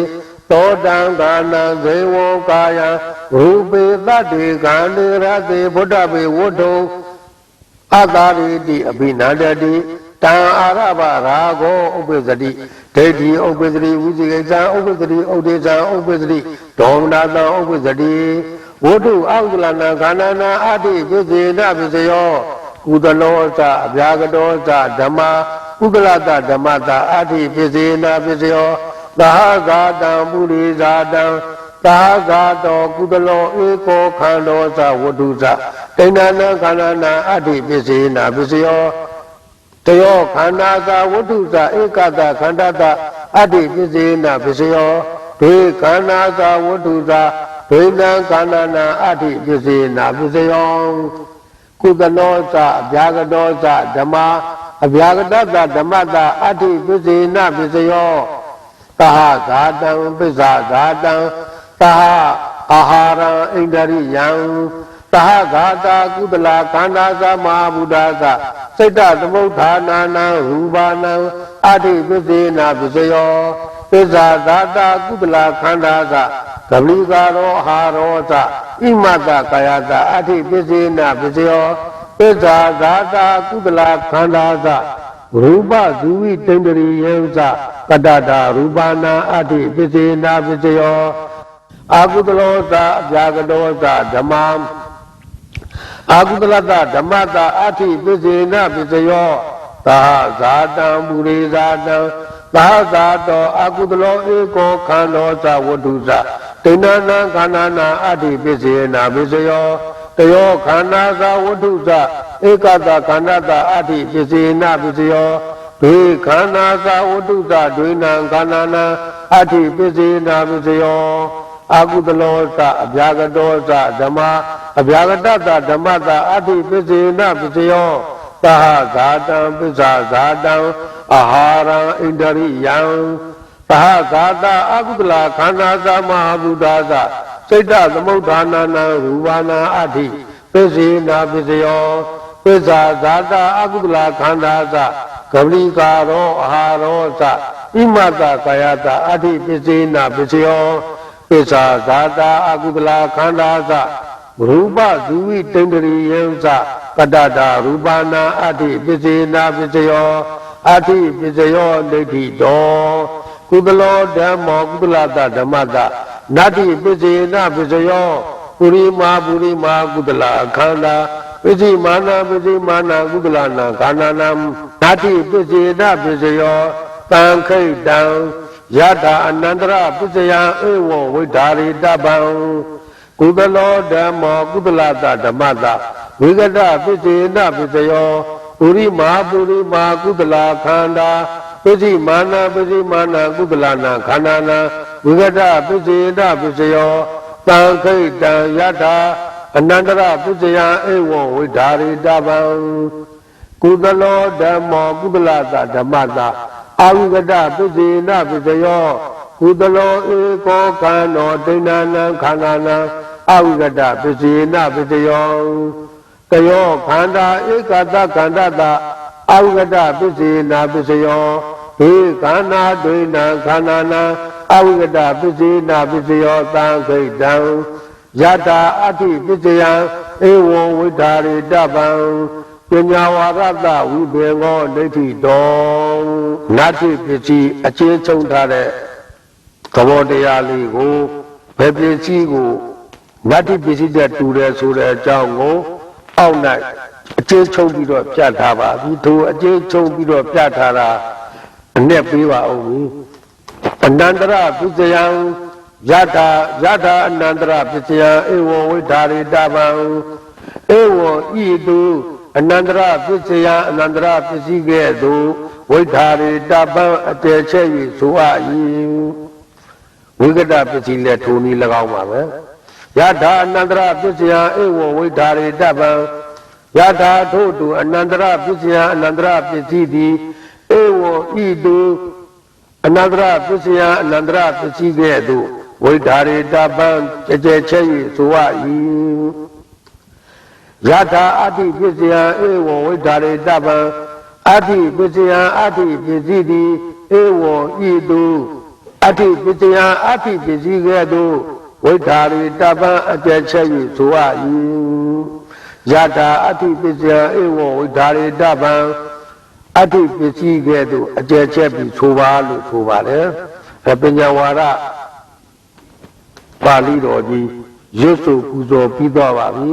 သောတံကာနံဇေဝံကာယံရူပေသတ္တိခန္ဓေရတိဗုဒ္ဓဘေဝတ္ထုအတ္တရေတိအဘိနန္တတိတံအာရဘရာဂောဥပ္ပစ္စတိဒိဋ္ဌိဥပ္ပစ္စတိဝိသိကိစ္စဥပ္ပစ္စတိဩဒိသံဥပ္ပစ္စတိဒေါမနတံဥပ္ပစ္စတိဝတ္ထုအကုသလနာခန္ဓာနာအဋ္ဌိပစ္စေနပစ္စယောကုသလောသအဗျာကတောသဓမ္မာကုသလတဓမ္မတအဋ္ဌိပစ္စေနပစ္စယောသာဂာတံပုရိဇာတံသာဂာတောကုသလောဧကောခန္ဓောသဝတ္ထုသဒိဏနာခန္ဓာနာအဋ္ဌိပစ္စေနပစ္စယော တယောခန္ဓာသာဝတ္ထုသာဧကတခန္ဓာသာအတ္တိပစ္စေနပစ္စယောဒွေခန္ဓာသာဝတ္ထုသာဒွေနံခန္ဓာနာအတ္တိပစ္စေနပစ္စယောကုသလောသအဗျာကတောသဓမ္မာအဗျာကတသဓမ္မတာအတ္တိပစ္စေနပစ္စယောသဟဇာတံပစ္ဆာဇာတံသဟအာဟာရံဣန္ဒရိယံသဟဂါတာကုသလခန္ဓာသမဟာဗုဒ္ဓသစိတ်တသမုဋ္ဌာနာနံရူပါနံအတ္တိပစ္စေနပစ္စယောပစ္ဆာဇာတာကုသလခန္ဓာသကပလိကာရောအာရောသဣမတကာယသအတ္တိပစ္စေနပစ္စယောပစ္ဆာဇာတာကုသလခန္ဓာသရူပဇူဝိတန္တရိယေသပတ္တတာရူပနာအတ္တိပစ္စေနပစ္စယောအာကုသလောသအဗျာကတောသဓမ္မာအာကုသလတဓမ္မတာအဋ္ဌိပစ္စေနပစ္စယောသာဇာတံမူရိဇာတံသာဇာတောအာကုသလောဧကောခန္ဓောသဝတ္ထုသဒိဏနာခန္ဓာနာအဋ္ဌိပစ္စေနပစ္စယောတယောခန္ဓာသာဝတ္ထုသဧကတခန္ဓာတာအဋ္ဌိပစ္စေနပစ္စယောဒွေခန္ဓာသာဝတ္ထုသဒွေနံခန္ဓာနာအဋ္ဌိပစ္စေနပစ္စယောအာကုသလောသအဗျာကတောသဓမ္မာအဗျာကတသဓမ္မတာအဋ္ဌိပစ္စေနပစ္စယောသဟဇာတံပစ္ဆာဇာတံအာဟာရံဣန္ဒရိယံသဟဇာတာအာကုသလခန္ဓာသမဟာဗုဒ္ဓသစိတ်တသမုဋ္ဌာနာနံရူပနာအဋ္ဌိပစ္စေနပစ္စယောပစ္ဆာဇာတာအာကုသလခန္ဓာသကပလိကာရောအာရောသဣမတကာယတအဋ္ဌိပစ္စေနပစ္စယောပစ္ဆာဇာတာအာကုသလခန္ဓာသရူပဇူဝိတန္တရိယေသပတ္တတာရူပနာအဋ္ဌိပစ္စေနပစ္စယောအဋ္ဌိပစ္စယောဒိဋ္ဌိတောကုသလောဓမ္မောကုသလတဓမ္မတနတ္တိပစ္စေနပစ္စယောပုရိမာကုသလခန္ဓာပစ္စည်းမာနာကုသလနာခန္ဓာနံနတ္တိပစ္စေနပစ္စယောတံခိတံယထာအနန္တရပစ္စယံဧဝံဝိဓာရိတပံကုသလောဓမ္မောကုသလတဓမ္မတဝိကတပစ္စေနပစ္စယောပုရိမာကုသလခန္ဓာပစ္စည်းမာနာကုသလနာခန္ဓာနံဝိကတပစ္စေနပစ္စယောတံခိတံယထာအနန္တရပစ္စယံဧဝံဝိဓာရိတပံကုသလောဓမ္မောကုသလတဓမ္မတအာဝိကတပစ္စေနပစ္စယောကုသလောဧကောခန္ဓောဒိဏနာခန္ဓာနာအာဝိကတပစ္စေနပစ္စယောတယောခန္ဓာဧကတခန္ဓာတာအာဝိကတပစ္စေနပစ္စယောဒိခန္ဓာဒိဏခန္ဓာနာအာဝိကတပစ္စေနပစ္စယောသံခိတံယထာအဋ္ဌိပစ္စယံဧဝံဝိဓာရိတပံပညာဝါရတဝိဘေငောဒိဋ္ဌိတောနတ္တိပစ္စည်းအချင်းချုပ်ထားတဲ့သဘောတရားလေးကိုဘယ်ပစ္စည်းကိုနတ္တိပစ္စည်းတဲ့တူတယ်ဆိုတဲ့အကြောင်းကိုအောက်၌အချင်းချုပ်ပြီးတော့ပြတ်ထားပါပြီသူအချင်းချုပ်ပြီးတော့ပြတ်ထားတာအနဲ့ပေးပါဦးအနန္တရပစ္စယံယထာအနန္တရပစ္စယံဧဝံဝိဓာရိတပံဧဝံဤတုအနန္တရပစ္စယံအနန္တရပစ္စည်းကဲ့သို့ဝိဓာရိတပံအတည်ချက်၍ဆိုအပ်၏ဝိကတပစ္စည်းလည်းထိုနည်း၎င်းပါပဲယထာအနန္တရပစ္စယံဧဝံဝိဓာရိတပံယထာထို့သူအနန္တရပစ္စယံအနန္တရပစ္စည်းသည်ဧဝံဤတုအနန္တရပစ္စယံအနန္တရပစ္စည်းကဲ့သို့ဝိဓာရိတပံကြဲချက်၍ဆိုအပ်၏ယထာအဋ္ဌိပစ္စယံဧဝံဝိဓာရိတပံအဋ္ဌိပစ္စယံအဋ္ဌိပစ္စည်းသည်ဧဝံဤတုအဋ္ဌိပစ္စယံအဋ္ဌိပစ္စည်းကဲ့သို့ဝိဓာရိတပံအကြဲချက်၍ဆိုအပ်၏ယထာအဋ္ဌိပစ္စယံဧဝံဝိဓာရိတပံအဋ္ဌိပစ္စည်းကဲ့သို့အကြဲချက်ပြီးဆိုပါလို့ဆိုပါတယ်ပညာဝါဒပါဠိတော်ကြီးရွတ်ဆိုပူဇော်ပြီးတော့ပါပြီ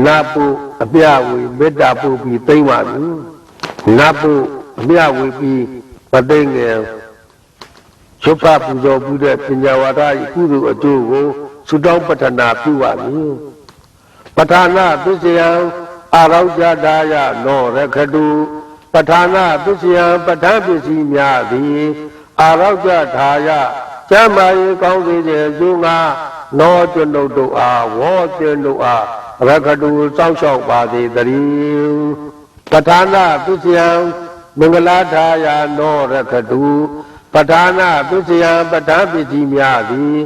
နတ်ဖို့အပြဝေမေတ္တာပို့ပြီးသိမ့်ပါပြီနတ်ဖို့အပြဝေပြီးမသိငယ်ရွတ်ဖတ်ပူဇော်ပြီးတဲ့ပညာဝါဒ၏ကုသိုလ်အကျိုးကိုသုတောင်းပတ္ထနာပြုပါပြီပဋ္ဌာနာပစ္စယံအာရောကြတာယနောရခတု ပဋ္ဌာနာပစ္စယံပဋ္ဌာန်းပစ္စည်းများသည်အာရောကြထာယကျမ်းမာရေးကောင်းစေခြင်းသူငါနောကျွန်ုပ်တို့အားဝေါ်ကျွန်ုပ်အားရခတုစောင့်ရှောက်ပါစေတည်းပဋ္ဌာနာပစ္စယံမင်္ဂလာထာယနောရခတုပဋ္ဌာနာပစ္စယံပဋ္ဌာန်းပစ္စည်းများသည်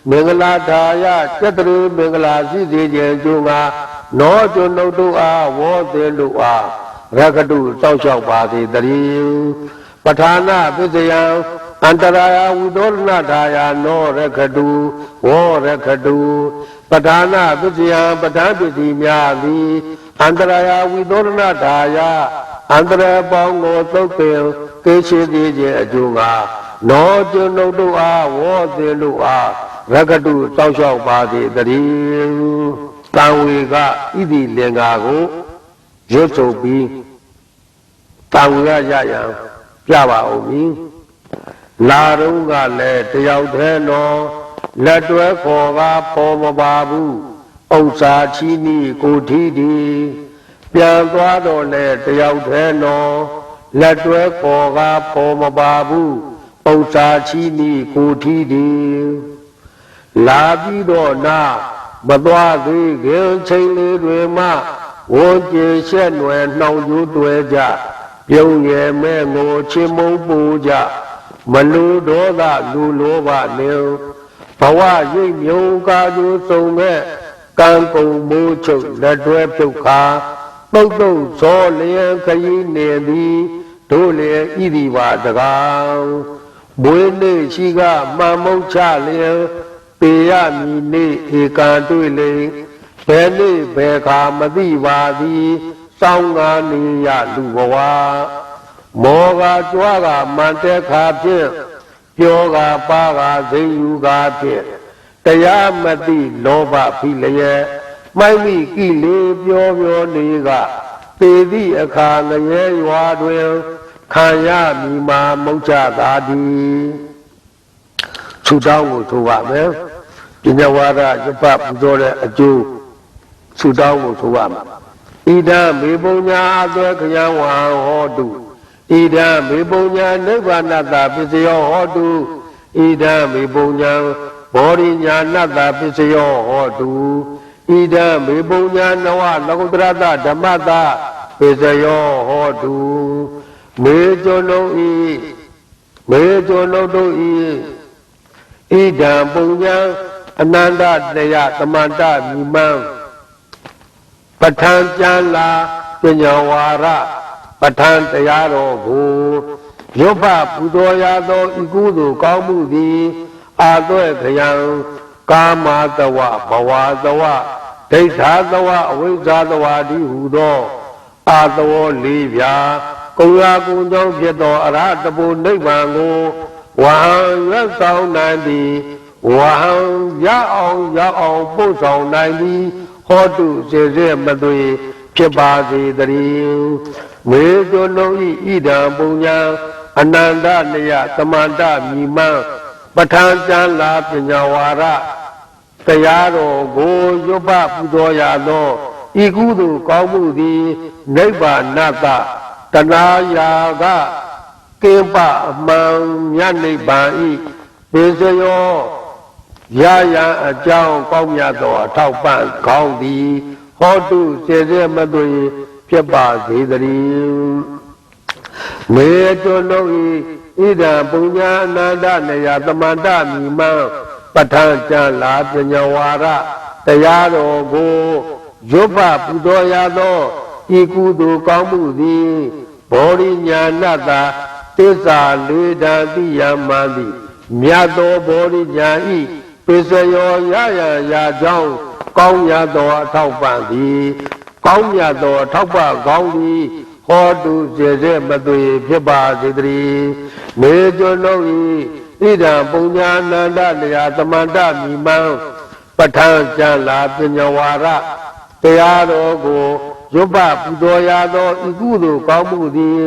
မင်္ဂလာထာယကျက်တရမင်္ဂလာရှိစေခြင်းသူငါနောကျွန်ုပ်တို့အားဝေါ်ကျွန်ုပ်အားရခတုစောင့်ရှောက်ပါစေတည်းပဋ္ဌာနာပစ္စယံအန္တရာယဝိသောရဏထာယနောရခတုဝေါရခတုပဋ္ဌာနာပစ္စယံပဋ္ဌာန်းပစ္စည်းများသည်အန္တရာယဝိသောရဏထာယအန္တရာယ်ပေါင်းကိုသုတ်ပင်ကိရှိသေးခြင်းအကျိုးငါနောကျွန်ုပ်တို့အားဝေါ်သေးတို့အားရခတုစောင့်ရှောက်ပါစေတည်းကံဝေကဣတိလင်္ကာကိုရွတ်ဆိုပြီးကံဝေကရရန်ပြပါဦးမည်လာတော့ကလည်းတယောက်တည်းနော်လက်တွဲခေါ်ကပေါ်မပါဘူးဥစ္စာချီးနီးကိုထီးဒီပြန်သွားတော့လဲတယောက်တည်းနော်လက်တွဲခေါ်ကပေါ်မပါဘူးဥစ္စာချီးနီးကိုထီးဒီလာပြီးတော့နာမသွားသေးခင်ချိန်လေးတွေမှဝန်ကျေရှက်နွယ်နှောင်ကျိုးတွဲကြပြုံးရယ်မဲ့ငိုချင်းမုန်းပူကြမလူဒေါသလူလောဘနေဘဝရိပ်မြုံကာကျိုးစုံမဲ့ကံကုန်မိုးချုပ်လက်တွဲပြုတ်ခါပုတ်တုတ်ဇောလျံခရီးနေသည်တို့လေဣတိပါတကားမွေးနေ့ရှိကမှန်မုတ်ချလျံပေရမီနေ့ဧကံတွေ့လေဘယ်နေ့ဘယ်ခါမသိပါသည်စောင်းငါနေရလူဘဝမောကကြွားကမန်တဲ့ခါဖြင့်ပြောကပါကစိတ်ယူကဖြင့်တရားမသိလောဘဖိလျက်မိုက်မိကိလေပြောနေကပေသည့်အခါငရဲရွာတွင်ခံရမီမာမုတ်ချသာသည်သူတောင်းကိုဆိုပါမယ်ပညာဝါဒရပပူဇော်တဲ့အကျိုးသူတောင်းကိုဆိုပါမယ်ဣဒံမေပုံညာအသွဲခယံဝဟံဟောတုဣဒံမေပုံညာနိဗ္ဗာနတပစ္စယောဟောတုဣဒံမေပုံညာဘောရိညာနတပစ္စယောဟောတုဣဒံမေပုံညာနဝလောကုတ္တရတဓမ္မတပစ္စယောဟောတုမေကျော်လုံးဤမေကျော်လုံးတို့ဤဣဒံပုံညာအနန္တတရားသမန္တမိမံပဋ္ဌာန်းကျမ်းလာပညာဝါရပဋ္ဌာန်းတရားတော်ကိုရွတ်ဖပူဇော်ရသောဤကုသိုလ်ကောင်းမှုသည်အာသွဲခယံကာမသဝဘဝသဝဒိဋ္ဌာသဝအဝိဇ္ဇာသဝတိဟူသောအာသဝလေးပြာကုံရာကုံကြောင့်ဖြစ်သောအရဟတဘုနိဗ္ဗာန်ကိုဝဟံရွတ်ဆောင်နိုင်သည်ဝဟံရအောင်ပို့ဆောင်နိုင်သည်ဟောတုစေစေမသွေဖြစ်ပါစေတည်းမေကျွလုံးဤဣဒံပုံညာအနန္တနယသမန္တမိမံပဋ္ဌာန်းကျမ်းလာပညာဝါရတရားတော်ကိုရွတ်ပပူဇော်ရသောဤကုသိုလ်ကောင်းမှုသည်နိဗ္ဗာနတတဏှာယာကကိပအမှန်မြတ်နိဗ္ဗာန်ဤပေစယောရရန်အကြောင်းကောင်းမြတ်သောအထောက်ပံ့ကောင်းသည်ဟောတုစေစေမသွေဖြစ်ပါစေတည်းမေတောလုံးဤဣဒံပုညအနန္တနေယသမန္တမိမံပဋ္ဌာန်းကျမ်းလာပညာဝါရတရားတော်ကိုရွတ်ဖပူဇော်ရသောဤကုသိုလ်ကောင်းမှုသည်ဘောရိညာဏတသစ္စာလေးဓာတိယမံသည်မြတ်သောဘောရိညာဤပစ္စယောရရာကြောင့်ကောင်းမြတ်သောအထောက်ပံ့သည်ကောင်းမြတ်သောအထောက်ပံ့ကောင်းသည်ဟောတုစေစေမသွေဖြစ်ပါစေတည်းမေကျွလုံးဤဣဒံပုညာနန္ဒနေယသမန္တမိမံပဋ္ဌာန်းကျမ်းလာပညာဝါရတရားတော်ကိုရွတ်ပပူဇော်ရသောဤကုသိုလ်ကောင်းမှုသည်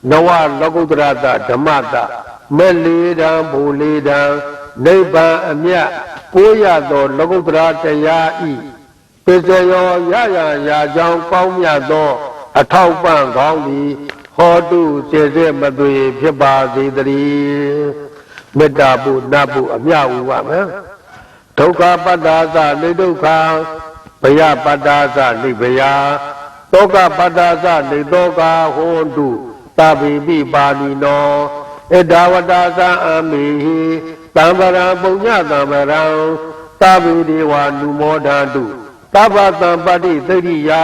နဝလောကုတ္တရတဓမ္မတမဲ့လေးတံဘူလေးတံနိဗ္ဗာန်အမြတ်ကိုရသောလောကုတ္တရာတရားဤပစ္စယောရရာကြောင့်ကောင်းမြတ်သောအထောက်ပံ့ကောင်းသည် ဟောတုစေစေမသွေဖြစ်ပါစေတည်းမေတ္တာပုနတ်ပုအမြဝူပါမယ်ဒုက္ခပတ္တာသနေဒုက္ခဘယပတ္တာသနေဘယသောကပတ္တာသနေသောကဟောတုသဗ္ဗေပိပါဏိနောဣဒဝတ္တာသအမိဟိသံဗရံပုညသံဗရံသဗ္ဗေဒေဝနုမောဒန္တုသဗ္ဗသံပတ္တိသရိယာ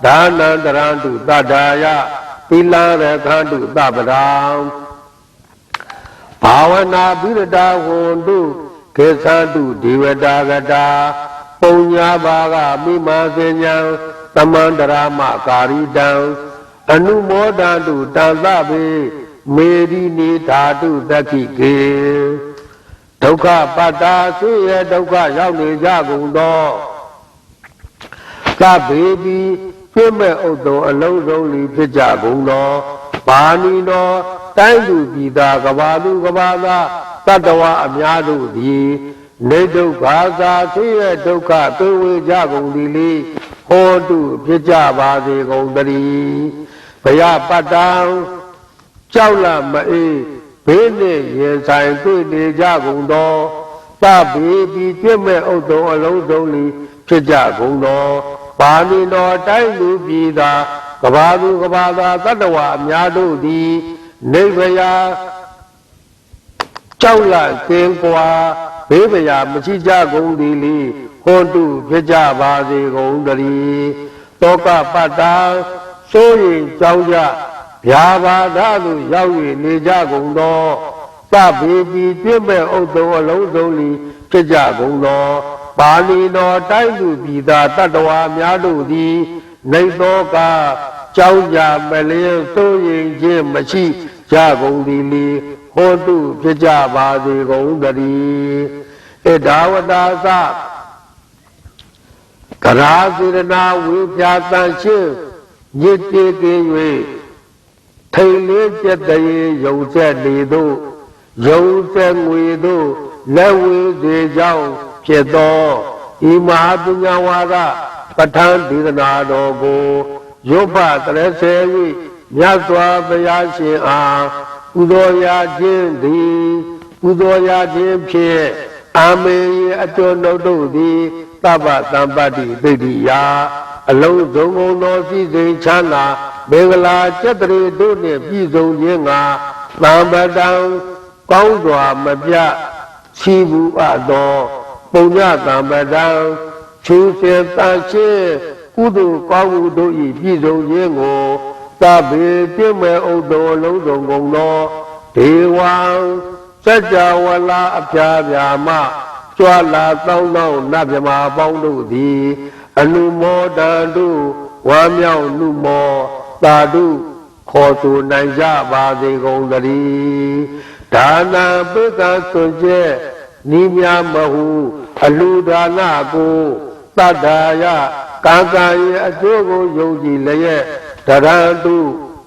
ဒါနံတရန္တုတတ္ထာယသီလရခန္တုသဗ္ဗရာဘာဝနာပိရတာဝန္တုကေသန္တုဒေဝတာကတာပုံညာဘာကမိမာစဉ္ဉံသမန္တရာမကာရိတံအနုမောဒန္တုတံသဗ္ဗေမေရိနိဓာတုတက္ခိကေဒုက္ခပတ္တာဆွေရဒုက္ခရောက်နေကြကုန်သောသဗ္ဗေပိပြည့်မဲ့ဥဒ္ဒောအလုံးစုံလီဖြစ်ကြကုန်သောပါဏိနောတိုင်းသူပြည်သားကဘာသူကဘာသာတတ္တဝအများတို့သည်နေဒုက္ခသာဆွေရဒုက္ခသိဝေကြကုန်သည်လေဟောတုဖြစ်ကြပါစေကုန်တည်းဘယပတ္တံကြောက်လမအေးဘေးနှင့်ရင်ဆိုင်တွေ့နေကြကုန်သောသဗ္ဗေပိပြည့်မဲ့ဥဒ္ဒောအလုံးစုံလီဖြစ်ကြကုန်သောပါဏိနောတိုင်းလူပြည်သာကဘာသူကဘာသာတတ္တဝအများတို့သည်နေဗယာကြောက်လကင်းကွာဘေးဗယာမရှိကြကုန်သည်လေဟောတုဖြစ်ကြပါစေကုန်တည်းတောကပတ္တာစိုးရင်ကြောင်းကြဗျာပါဒသို့ရောက်၍နေကြကုန်သောသဗ္ဗေပိပြည့်မဲ့ဥဒ္ဒောအလုံးစုံလီဖြစ်ကြကုန်သောပါဠိတော်တိုင်းသူပြည်သားတတ္တဝါများတို့သည်နေသောကကြောင်းကြမလျင်စိုးရင်ခြင်းမရှိကြကုန်သည်လေဟောတုဖြစ်ကြပါစေကုန်တည်းဣဒဝတ္တာသကရာစေရနာဝိပြာတန်ရှင်းညစ်တေကင်း၍ထိန်လေးကျက်တရေယုံဆက်နေသို့ယုံဆက်ငွေသို့လက်ဝေးစေကြောင်းဖြစ်သောဤမဟာပညာဝါဒပဋ္ဌာန်းဒေသနာတော်ကိုရုပ်ဖတရစေ၍မြတ်စွာဘုရားရှင်အားပူဇော်ရခြင်းသည်ပူဇော်ရခြင်းဖြင့်အာမေအကျော်နှုတ်တို့သည်သဗ္ဗသံပတ္တိသိတ္တိယအလုံးစုံကုန်သောစည်းစိမ်ချမ်းသာမင်္ဂလာကျက်တရေတို့နှင့်ပြည့်စုံခြင်းငါသံပတံကောင်းစွာမပြတ်ချီးမူအပ်သောပုညသံပတံချူစင်တန်ရှင်းကုသိုလ်ကောင်းမှုတို့၏ပြည့်စုံခြင်းကိုသဗ္ဗေပြည့်မဲ့ဥဒ္ဒောလုံးစုံကုန်သောဒေဝံစัจ java လာအပြာပြာမကြွာလာတောင်းတောင်းနတ်မြမာပေါင်းတို့သည်အနုမောဒန္တုဝါမြောက်နုမောသာဓုခေါ်ဆိုနိုင်ကြပါစေကုန်သတည်းဒါနံပိကံစွန့်ကျက်နိမြမဟုအလူဒါနကိုတတ္ထာယကံကံရဲ့အကျိုးကိုယုံကြည်လျက်တရန္တု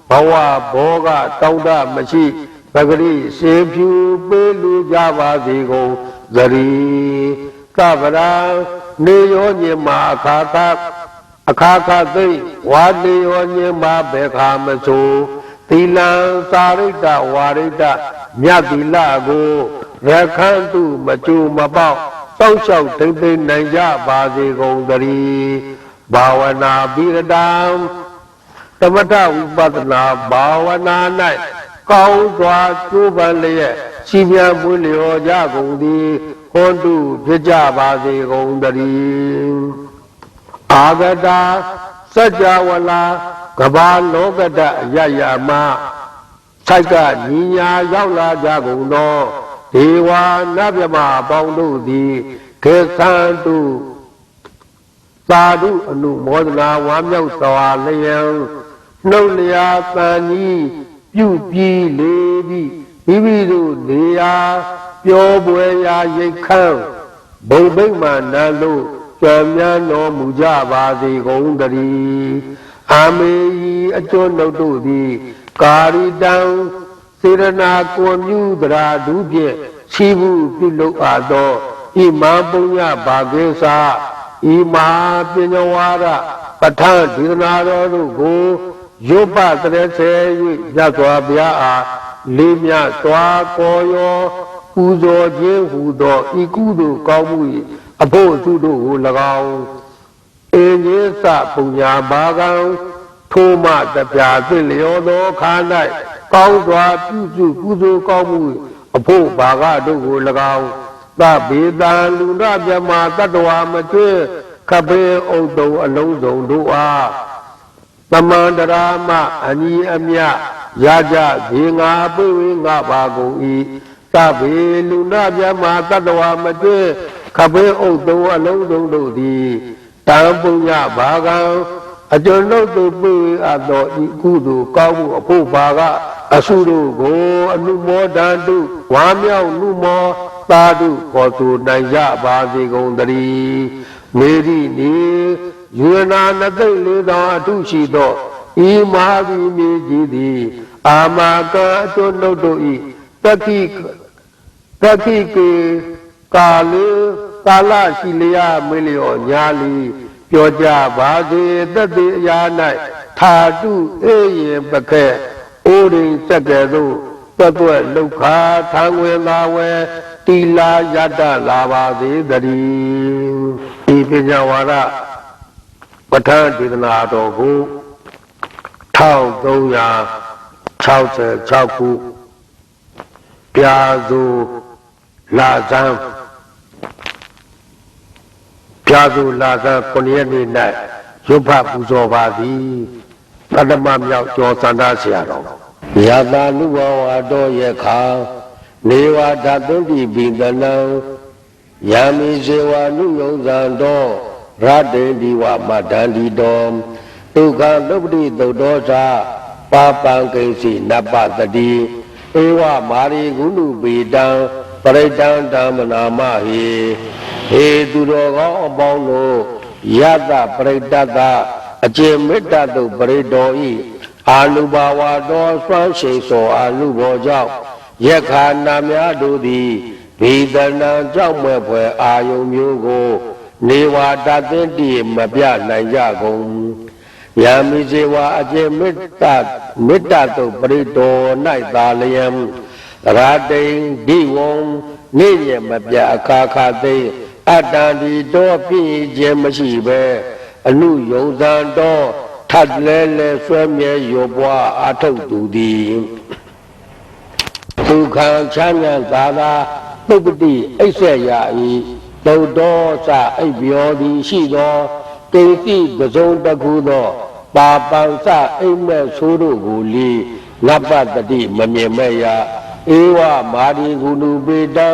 ဘဝဘောကတောင်းတမရှိပဂရိရှင်ဖြူပေးလူကြပါစေကုန်သတည်းသဗ္ဗရာနေရောညင်မှာအခါခသိဝါနေရောညင်မှာဘေခါမဆိုသီလံသာရိတဝါရိတမြတ်သီလကိုရခန္တုမကျူမပေါက်စောင့်ရှောက်ထိမ့်သိမ့်နိုင်ကြပါစေကုန်သတည်းဘာဝနာပိရတံသမထဝိပဿနာဘာဝနာ၌ကောင်းစွာကျိုးပန်းလျက်ရှိမြမွေးလျော်ကြကုန်သည်ဟောတုဖြစ်ကြပါစေကုန်တည်းအာဂတာစัจ java လာကဘာလောကတယယမစိုက်ကညီညာရောက်လာကြကုန်သောဒေဝနတ်မြမပေါင်းတို့သည်ခေသန္တုသာဓုအနုမောဒနာဝါမြောက်စွာလျံနှုတ်လျာတန်ကြီးပြုပြီးလေပြီးမိမိတို့နေရာပျော်ပွဲရာရိတ်ခမ်းဘုံဗိမာန်နာလို့ကြံမြန်းတော်မူကြပါစေကုန်တည်းအာမေယီအကျော်နှုတ်တို့သည်ကာရိတံစေရနာကွန်မြူတရာဒုဖြင့်ချီးမှုပြုလုပ်အပ်သောဣမံပုညဘာကေသဣမဟာပညာဝါဒပဋ္ဌာန်းဒေသနာတော်တို့ကို ရုပ်ပတရေဆဲ၍ရသော်ဗျာအားလေးမြစွာကောယောပူဇော်ခြင်းဟူသောဤကုသိုလ်ကောင်းမှု၏အဖို့စုတို့ကို၎င်းအင်းကြီးစပုညာဘာကံထိုမှတပြာသင့်လျောသောခါ၌ကောင်းစွာပြုစုကုသိုလ်ကောင်းမှုအဖို့ဘာကတို့ကို၎င်းသဗေတံလူရမြမတတ္တဝါမကျွဲခပေဥဒ္ဒုံအလုံးစုံတို့အားသမန္တရာမအညီအမြရကြဒီငါပိဝေငါပါကုန်၏သဗေလူရမြမတတ္တဝါမကျွဲခပေဥဒ္ဒုံအလုံးစုံတို့သည်တံပုညဘာကံအကျွန်ုပ်တို့ပိဝေအပ်သောဤကုသိုလ်ကောင်းမှုအဖို့ဘာကအဆုတို့ကိုအနုမောဒန္တုဝါမြောက်နုမောသာဓုခေါ်ဆိုနိုင်ကြပါစေကုန်သတည်းမေရိနီယူနာနသိလေသောအထုရှိသောဤမဟာဗိမြေကြီးသည်အာမကံအကျွန်ုပ်တို့ဤတတိကေကာလေကာလရှိလျာမေလျောညာလီပြောကြပါစေတတိအရာ၌ထာတုအေရင်ပခဲအိုရင်စက်ကဲ့သို့တွတ်လုခာထံဝင်လာဝဲတီလာယတ္တလာပါစေတည်းဤပညာဝါဒပဋ္ဌာန်းဒေသနာတော်ကို1366ခုပြာစုလာဇန်9ရက်နေ့၌ရုပ်ဖပူဇော်ပါသည်ပထမမြောက်ကျော်စန္ဒဆရာတော်ယတာလူဘဝတော်ယခာနေဝဓာတုတိပိတနံယာမိဇေဝနုယုံဇံတော်ရတေဒီဝမတန္တိတော်ဒုက္ခလုပတိသုတ်တော်သာပါပံကိစီနပတတိဧဝမာရိကုဏုပေတံပရိတံဓမ္မနာမဟိဟေသူတော်ကောင်းအပေါင်းတို့ယတပရိတ္တအကျေမေတ္တတုပရိတော်ဤအာနုဘာဝတော်စွမ်းရှိန်သောအာနုဘောကြောင့်ယက္ခာနာများတို့သည်ဗေဒနာကြောင့်မဲ့ဖွယ်အာယုံမျိုးကိုနေဝါဒသင်တည်မပြနိုင်ကြကုန်ယာမိဇေဝအကျေမေတ္တတုပရိတော်၌သာလျံရာတိန်ဒီဝံနေရမပြအခါခါသိအတ္တံဒီတော်ပြည့်ခြင်းမရှိပဲအနုယုံဇံတော်ထပ်လဲလဲဆွဲမြဲရောပွားအထုတ်သူသည်ဒုက္ခံချမ်းသာသာသာပုပ္ပတိအိပ်ဆက်ရ၏သုတ်တော်စအိပ်ပြောသည်ရှိသောတေတိပဇုံတခုသောပါပံစအိမ်မဲ့ဆိုးတို့ကိုလီနပတတိမမြင်မဲ့ရဧဝမာရိကုဏုပေတံ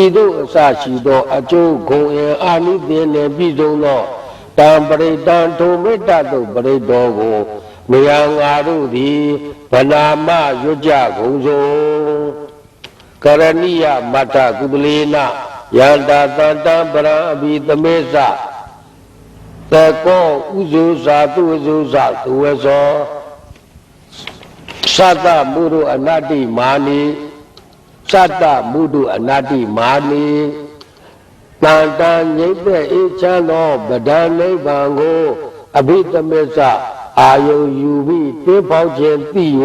ဤသို့အစရှိသောအကျိုးဂုဏ်အင်အာနိသင်နှင့်ပြည့်စုံသောတံပရိတံထိုမေတ္တတုပရိတော်ကိုမယံငါတို့သည်ဗနာမရွတ်ကြကုန်စို့ကရဏိယမတ္ထကုပလေနယန္တာတန္တံပရံအဘိသမေသသကောဥဇုဇာသူဥဇုဇာသူဝေဇောသတ္တမုရုအနတ္တိမာနိသတ္တမုဒုအနတ္တိမာနိတန်တန်ငြိမ့်တဲ့အေးချမ်းသောဗဒံနိဗ္ဗာန်ကိုအဘိဓမ္မစအာယုယူပြီးတွေးပေါက်ခြင်းသိ၍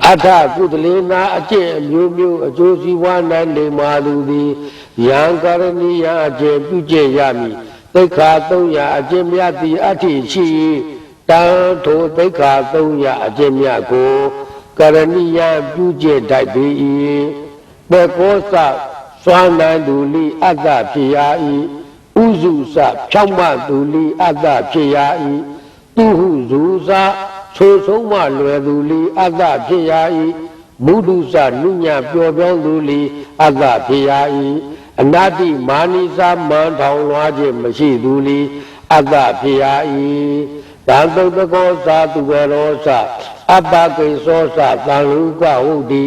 အထကုသလေနာအကျင့်အမျိုးမျိုးအကျိုးစီးပွား၌နေမာသူသည်ယံကရဏီယအကျင့်ပြုကျင့်ရမည်သိက္ခာ300အကျင့်မြတ်သည်အဋ္ဌိရှိတံထိုသိက္ခာ300အကျင့်မြတ်ကိုကရဏီယပြုကျင့်တတ်ပေ၏ပေကောစစွမ်းနိုင်သူလိအတ္တဖြစ်ရ၏ဥစုစဖြောင့်မသူလိအတ္တဖြစ်ရ၏သူဟုဇူစာဆိုဆုံးမလွယ်သူလိအတ္တဖြစ်ရ၏မုဒုစနုညပျော်ပြောင်းသူလိအတ္တဖြစ်ရ၏အနတ္တိမာနိစာမန်ထောင်လွှားခြင်းမရှိသူလိအတ္တဖြစ်ရ၏တံသုတ်တကောသာသူဝရောစအပ္ပကိသောစသံလူကဟုတိ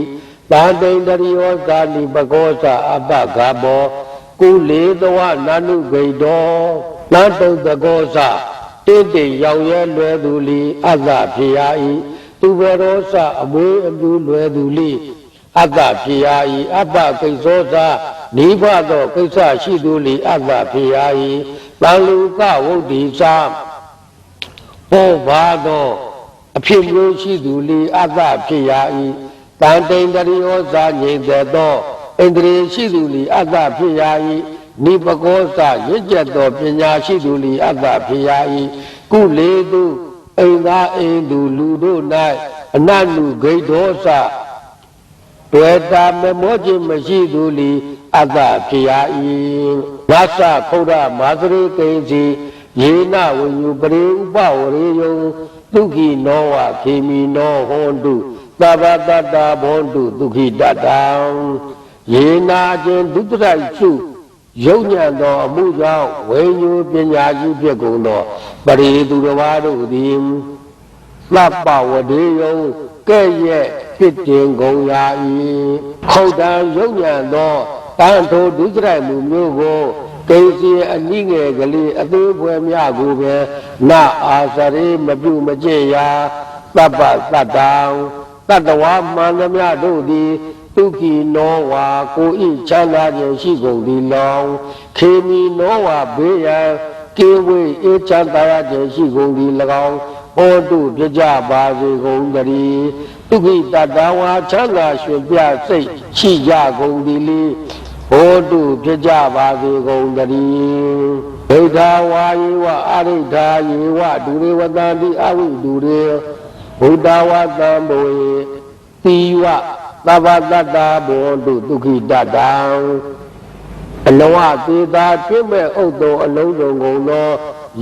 တန်တိန်တရိယောဇာတိပကောစအပ္ပဂဘောကုလေသဝနာနုဂိတောနတ်တုတ်တကောစတိတိရောက်ရဲလွယ်သူလိအတ္တဖြစ်ရ၏သူဝရောစအမွေးအပြူလွယ်သူလိအတ္တဖြစ်ရ၏အပ္ပကိသောစနိဗ္ဗာသောကိစ္စရှိသူလိအတ္တဖြစ်ရ၏တန်လူကဝုဒ္ဓိစာ ပေါ်ပါသောအဖြစ်မျိုးရှိသူလီအတ္တဖြစ်ရာ၏တန်တိန်တရိယောဇာငြိမ်သက်သောဣန္ဒြေရှိသူလီအတ္တဖြစ်ရာ၏နိပကောစရင့်ကျက်သောပညာရှိသူလီအတ္တဖြစ်ရာ၏ကုလေသူအိမ်သာအိမ်သူလူတို့၌အနတ်လူဂိတ်ဒောစတွေ့တာမမောခြင်းမရှိသူလီအတ္တဖြစ်ရာ၏ဝါစခုဒ္ဓမာသရိကိဉ္စီယေနဝိညုပရိဥပဝရေယုံဒုက္ခိနောဝခေမိနောဟောတုသဗ္ဗတတ္တဘောတုဒုက္ခိတတံယေနာခြင်းဒုတရိုက်စုယုံညံသောအမှုကြောင့်ဝိညုပညာရှိဖြစ်ကုန်သောပရိသူတော်ဘာတို့သည်သဗ္ဗဝဒေယုံကဲ့ရဲ့ဖြစ်တင်ကုန်ရာ၏ခုတ်တံယုံညံသောတန်ထိုဒုစရိုက်မှုမျိုးကိုကိဉ္စီအနည်းငယ်ကလေးအသေးဖွဲများကိုပဲနာအာစရိမပြုမကျင့်ရာသဗ္ဗတတ္တံတတ္တဝါမန္တမြတို့သည်ဒုက္ခိနောဝါကိုဤချမ်းသာခြင်းရှိကုန်သည်လောခေမီနောဝါဘေးရန်ကေဝေအေချမ်းသာခြင်းရှိကုန်သည်၎င်းဟောတုပြကြပါစေကုန်တည်းဒုက္ခိတတ္တဝါချမ်းသာရွှင်ပြစိတ်ရှိကြကုန်သည်လေဟောတုပြကြပါစေကုန်တည်းဒိဋ္ဌဝါယေဝအရိဋ္ဌာယေဝဒုရေဝတံတိအဝိဒုရေဘုဒ္ဓဝါသံဘဝေတိဝသဗ္ဗတတ္တဘောတုဒုက္ခိတတံအလောဝသေသာကျွင့်မဲ့ဥဒ္ဒောအလုံးစုံကုန်သော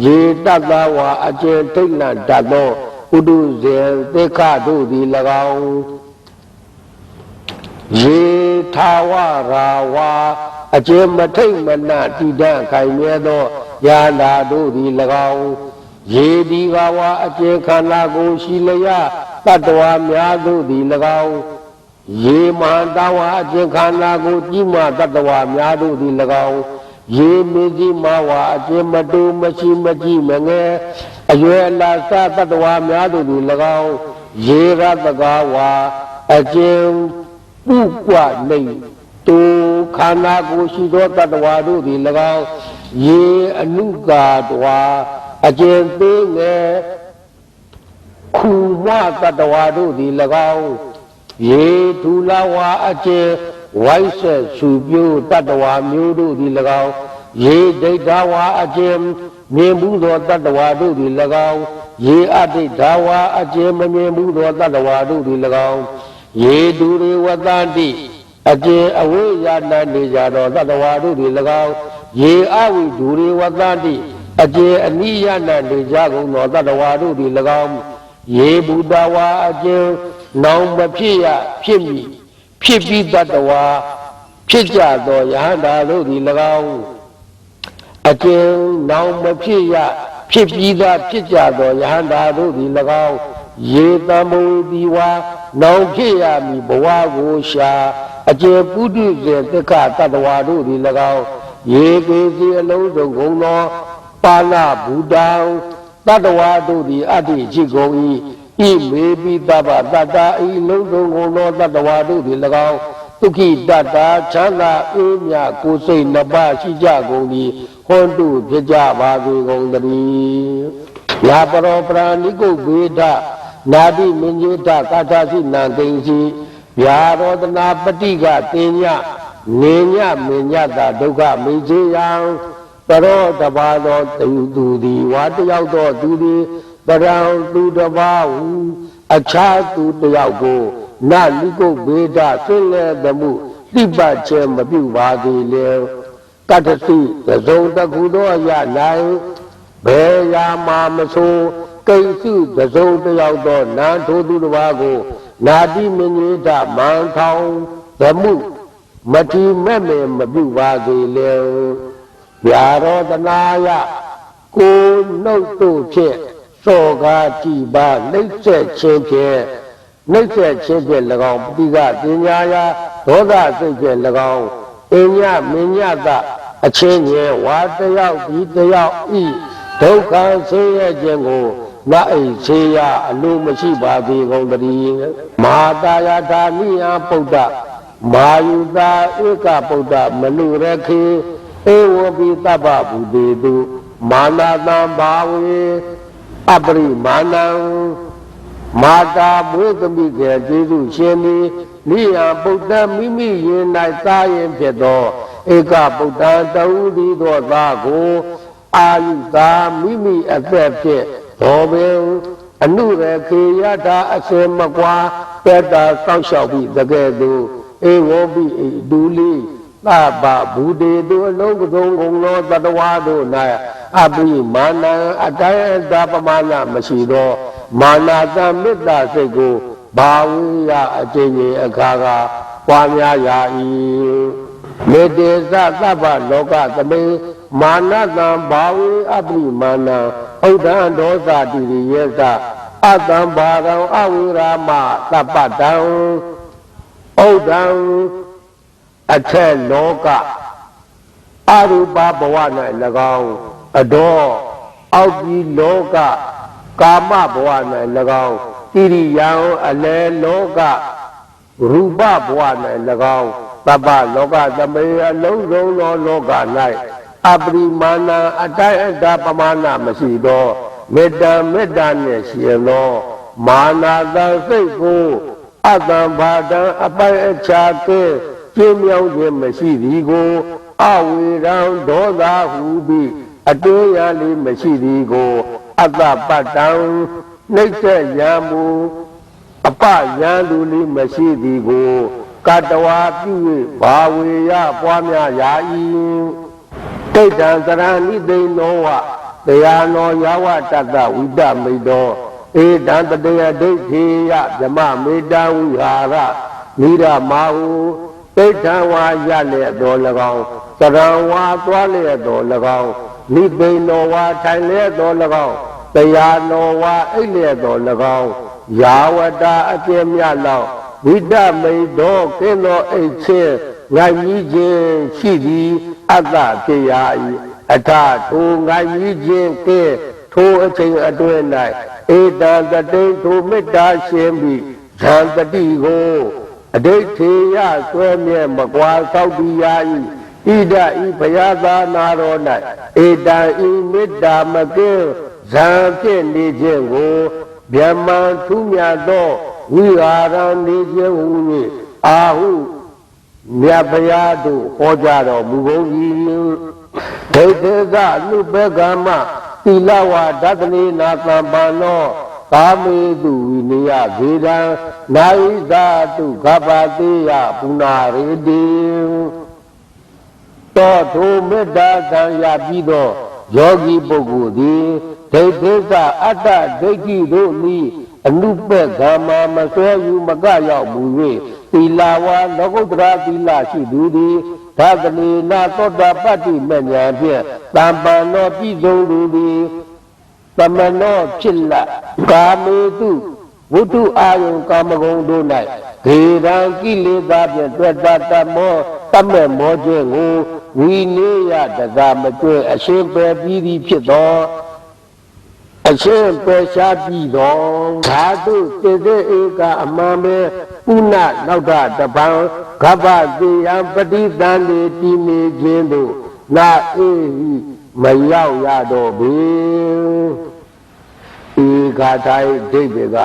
ယေတတ္တဝါအကျဉ်ထိတ်လန့်တတ်သောဥဒုဇေသေခတို့သည်၎င်းယေထာဝရာဝါအကျဉ်မထိတ်မနတိဒံခိုင်မြဲသောယာနာတို့သည်၎င်းယေဒီဘာဝအကျဉ်ခန္ဓာကိုရှိလျက်တတ္တဝါများတို့သည်၎င်းယေမဟာတဝါအကျဉ်ခန္ဓာကိုကြီးမားတတ္တဝါများတို့သည်၎င်းယေမေကြီးမဝါအကျဉ်မတူမရှိမကြည့်မငယ်အရွယ်လာစတတ္တဝါများတို့သည်၎င်းယေရတကာဝါအကျဉ်ပုကွနေတူခန္ဓာကိုရှိသောတတ္တဝါတို့သည်၎င်းယေအနုကာတဝါအကျဉ်သေးငယ်ခုမတတ္တဝါတို့သည်၎င်းယေဒူလာဝါအကျဉ်ဝိုက်ဆက်ဆူပြိုးတတ္တဝါမျိုးတို့သည်၎င်းယေဒိဋ္ဌဝါအကျဉ်မြင်မှုသောတတ္တဝါတို့သည်၎င်းယေအဒိဋ္ဌဝါအကျဉ်မမြင်မှုသောတတ္တဝါတို့သည်၎င်းယေဒူရေဝတန္တိအကျဉ်အဝိယာဏနေကြသောတတ္တဝါတို့သည်၎င်းယေအဝိဒူရေဝတန္တိအကျဉ်အနိယနာနေကြကုန်သောတတ္တဝါတို့သည်၎င်းယေဘုဒ္ဓဝါအကျဉ်နောင်မဖြစ်ရဖြစ်မိဖြစ်ပြီးတတ္တဝါဖြစ်ကြသောယဟန္တာတို့သည်၎င်းအကျဉ်နောင်မဖြစ်ရဖြစ်ပြီးသားဖြစ်ကြသောယဟန္တာတို့သည်၎င်းယေတမုဒီဝါနောင်ဖြစ်ရမည်ဘဝကိုရှာအကျဉ်ပုထုဇဉ်သက္ခတတ္တဝါတို့သည်၎င်းယေကေစီအလုံးစုံကုန်သောပါဠဗုဒ္ဓံတတ္တဝါတို့သည်အတ္တိရှိကုန်၏ဤမေပိတဗ္ဗတတ္တာဤလုံးစုံကုန်သောတတ္တဝါတို့သည်၎င်းဒုက္ခိတတ္တာချမ်းသာအေးမြကိုယ်စိတ်နှစ်ပါးရှိကြကုန်သည်ဟွန်တုဖြစ်ကြပါစေကုန်သတည်းယာပရောပရာဏိကုတ်ဘေဒနာတိမင်းကြီးတကာထာရှိနံကိဉ္စီဗျာရောတနာပတိကတင်ညနေညမင်းညတာဒုက္ခမေဇေယံပရောတဘာသောသူသည်ဝါတယောက်သောသူသည်ပရံသူတဘာဟုအခြားသူတယောက်ကိုနာလိကုတ်ဘေဒဆင်းရဲသမှုတိပတ်ခြင်းမပြုပါသေးလေတတ္တသိသုံးတခုသောအရနိုင်ဘယ်ရာမှာမဆိုကိဉ္စုသုံးတယောက်သောနာထိုသူတစ်ပါးကိုနာတိမင်းကြီးတမန်ထောင်သမှုမတိမဲ့မဲ့မပြုပါသေးလေဗျာရောတနာယကိုနှုတ်တို့ဖြင့်စောကားကြည်ပါနှိမ့်ဆက်ခြင်းဖြင့်နှိမ့်ဆက်ခြင်းဖြင့်၎င်းပတိကပညာယာဒေါသစိတ်ဖြင့်၎င်းအညမညတအချင်းချင်းဝါတယောက်ဒီတယောက်ဤဒုက္ခဆင်းရဲခြင်းကိုနအိဆေယအလိုမရှိပါသေးကုန်တည်းမဟာတာယထာနိယပုဒ္ဒမာယုတာဧကပုဒ္ဒမနုရခေဧဝပိတပ္ပဗုဒေတုမာနတံဘာဝေ အပရိမာဏံမာတာဘွေသမီးကကျေးဇူးရှင်သည်နိယဗုဒ္ဓမိမိရင်၌သာရင်ဖြစ်သောဧကဗုဒ္ဓတူသည်သောသားကိုအာယုသာမိမိအသက်ဖြင့်သောပင်အနုရခေယတာအစင်မကွာပတ္တာစောင့်ရှောက်ပြီးတကယ်သူဧဝံပိဒူလီသဗ္ဗဘူတေသူအလုံးစုံကုန်သောတတဝါတို့၌အပိမာနံအတိုင်းအတာပမာဏမရှိသောမာနသမေတ္တာစိတ်ကိုဘာဝိယအကျဉ်းကြီးအခါကပွားများရာ၏မေတ္တေသသဗ္ဗလောကသမေမာနသံဘာဝိအပိမာနံဥဒ္ဒံဒောသတိရိယသအတံဘာရံအဝိရာမသပ္ပတံဥဒ္ဒံအထက်လောကအရူပဘဝ၌၎င်းအတော်အောက်ကြီးလောကကာမဘဝ၌၎င်းတိရိယံအလယ်လောကရူပဘဝ၌၎င်းသဗ္ဗလောကသမေအလုံးစုံသောလောက၌အပရိမာဏအတိုင်းအတာပမာဏမရှိသောမေတ္တာနှင့်ရှင်သောမာနာတစိတ်ကိုအတံဘာတံအပိုင်အခြားကဲကျင်းမြောင်းခြင်းမရှိသည်ကိုအဝေရံဒေါသဟုပြီးအတွင်းရလေးမရှိသည်ကိုအတ္တပတ္တံနှိမ့်ဆက်ရံမူအပယံလူလေးမရှိသည်ကိုကတဝါပြု၍ဘာဝေယပွားများရာ၏တိဋ္ဌံသရဏိသိနောဝတရားနောယဝတတ္တဝိတမိတောဧတံတတေယဒိဋ္ဌိယဓမ္မမေတ္တဝိဟာရနိရမာဟုတိဋ္ဌံဝါရလျက်တော်၎င်းသရံဝါသွားလျက်တော်၎င်းနိဗ္ဗေနောဝါထိုင်လျက်တော်၎င်းတရားနောဝါအိပ်လျက်တော်၎င်းယာဝတာအကျဉ်းမြတ်လောက်ဝိတမိတောကင်းသောအိတ်ချင်းငိုင်ကြီးခြင်းရှိသည်အတ္တဖြစ်ရာ၏အထထိုငိုင်ကြီးခြင်းကဲထိုအချိန်အတွင်း၌ဧတံတတိထိုမေတ္တာရှင်ပြီးဇံတတိကိုအဋိဋ္ဌေယဆွဲမြဲမကွာသောက်ပြီးရာ၏ဣဒဤဘုရားသာနာတော်၌ဧတံဤမေတ္တာမကင်းဇံဖြစ်နေခြင်းကိုဗျမ္မာထူးမြတ်သောဝိဟာရနေခြင်းဟူ၍အာဟုမြတ်ဘုရားတို့ဟောကြားတော်မူကုန်၏ဒိဋ္ဌိကလူပကမသီလဝဒတနေနာသံပါနောကာမေတုဝိနယဗေဒံနာဟိသာတုခပတိယပုနာရေတိတောထိုမေတ္တာသံရပြီးသောယောဂီပုဂ္ဂိုလ်သည်ဒိဋ္ဌိကအတ္တဒိဋ္ဌိတို့ဤအနုပကမ္မာမဆွဲယူမကရောက်မူ၍သီလဝါလောကုတ္တရာသီလရှိသူသည်သတ္တနေနာသောတာပတ္တိမဉ္ဇဉ်ဖြင့်တမ္ပန္နောပြည့်စုံသူသည်သမနောဖြစ်လကာမေတုဝတ္ထုအာယုကာမဂုဏ်တို့၌ဂေရံကိလေသာဖြင့်တွေ့တာတမောတမဲ့မောခြင်းကိုဝိနည်းယတကာမကျွဲအရှင်းပယ်ပြီးသည်ဖြစ်သောအရှင်းပယ်ရှားပြီးသောဓာတုတေသေဧကအမှန်ပဲပုဏ္ဏနောက်ထတပံဂဗ္ဗတိယံပฏิသန္တိတည်နေခြင်းတို့နာအေဟိမရောက်ရတော့ပေဧကတိုင်းဒိဋ္ဌိက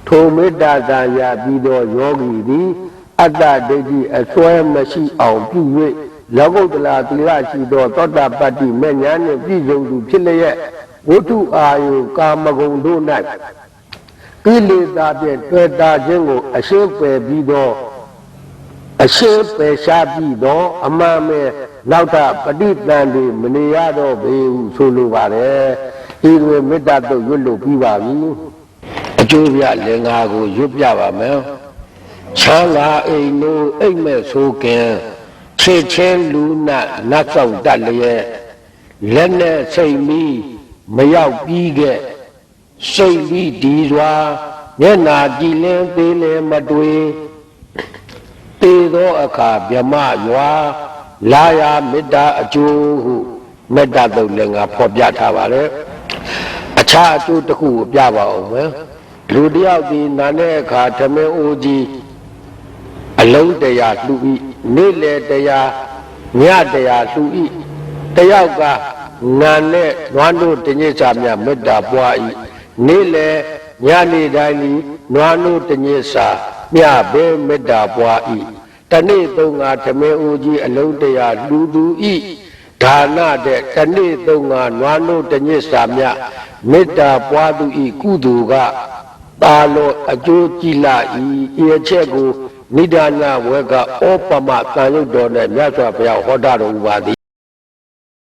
ထိုမေတ္တာသာရပြီးသောယောဂီသည်အတ္တဒိဋ္ဌိအစွဲမရှိအောင်ပြု၍လောကုတ္တရာသီလရှိသောသောတာပတ္တိမေညာနှင့်ပြည့်စုံသူဖြစ်လျက်ဝတ္ထုအာယုကာမဂုဏ်တို့၌ကိလေသာဖြင့်တွေ့တာခြင်းကိုအရှင်းပယ်ပြီးသောအရှင်းပယ်ရှားပြီးသောအမှန်မဲ့နောက်ထပฏิသန္တိမနေရတော့ပေဟုဆိုလိုပါတယ်ဒီလိုမေတ္တာတို့ရွတ်လို့ပြီးပါပြီအကျိုးပြလင်္ကာကိုရွတ်ပြပါမယ်ချမ်းသာအိမ်တို့အိမ်မဲ့ဆိုကင်ချစ်ချင်းလူနာနတ်ဆောင်တတ်လျက်လက်နဲ့စိတ်မီးမရောက်ပြီးခဲ့စိတ်ပြီးဒီစွာမျက်နာကြည်လင်းသေးလဲမတွေ့တေသောအခါဗြဟ္မရွာလာယာမေတ္တာအကျိုးဟုမေတ္တာတုတ်လည်းငါဖော်ပြထားပါလေအခြားအကျိုးတစ်ခုကိုပြပါအောင်မယ်လူတယောက်ဒီနာတဲ့အခါဓမင်းအိုးကြီးအလုံးတရားလှူဤနေ့လေတရားညတရားလှူဤတယောက်က နာနဲ့နွားတို့တညစ်စာမြမေတ္တာပွား၏နေ့လေညနေတိုင်းဤနွားတို့တညစ်စာမြဘေးမေတ္တာပွား၏တနေ့သုံးငါဓမေဦးကြီးအလုံးတရာလူသူဤဒါနတဲ့တနေ့သုံးငါနွားတို့တညစ်စာမြမေတ္တာပွားသူဤကုသိုလ်ကတာလောအကျိုးကြည်လာ၏ဤအချက်ကိုနိဒာနဝေကဩပမတန်ရုပ်တော်နဲ့မြတ်စွာဘုရားဟောတာတော်မူပါသည်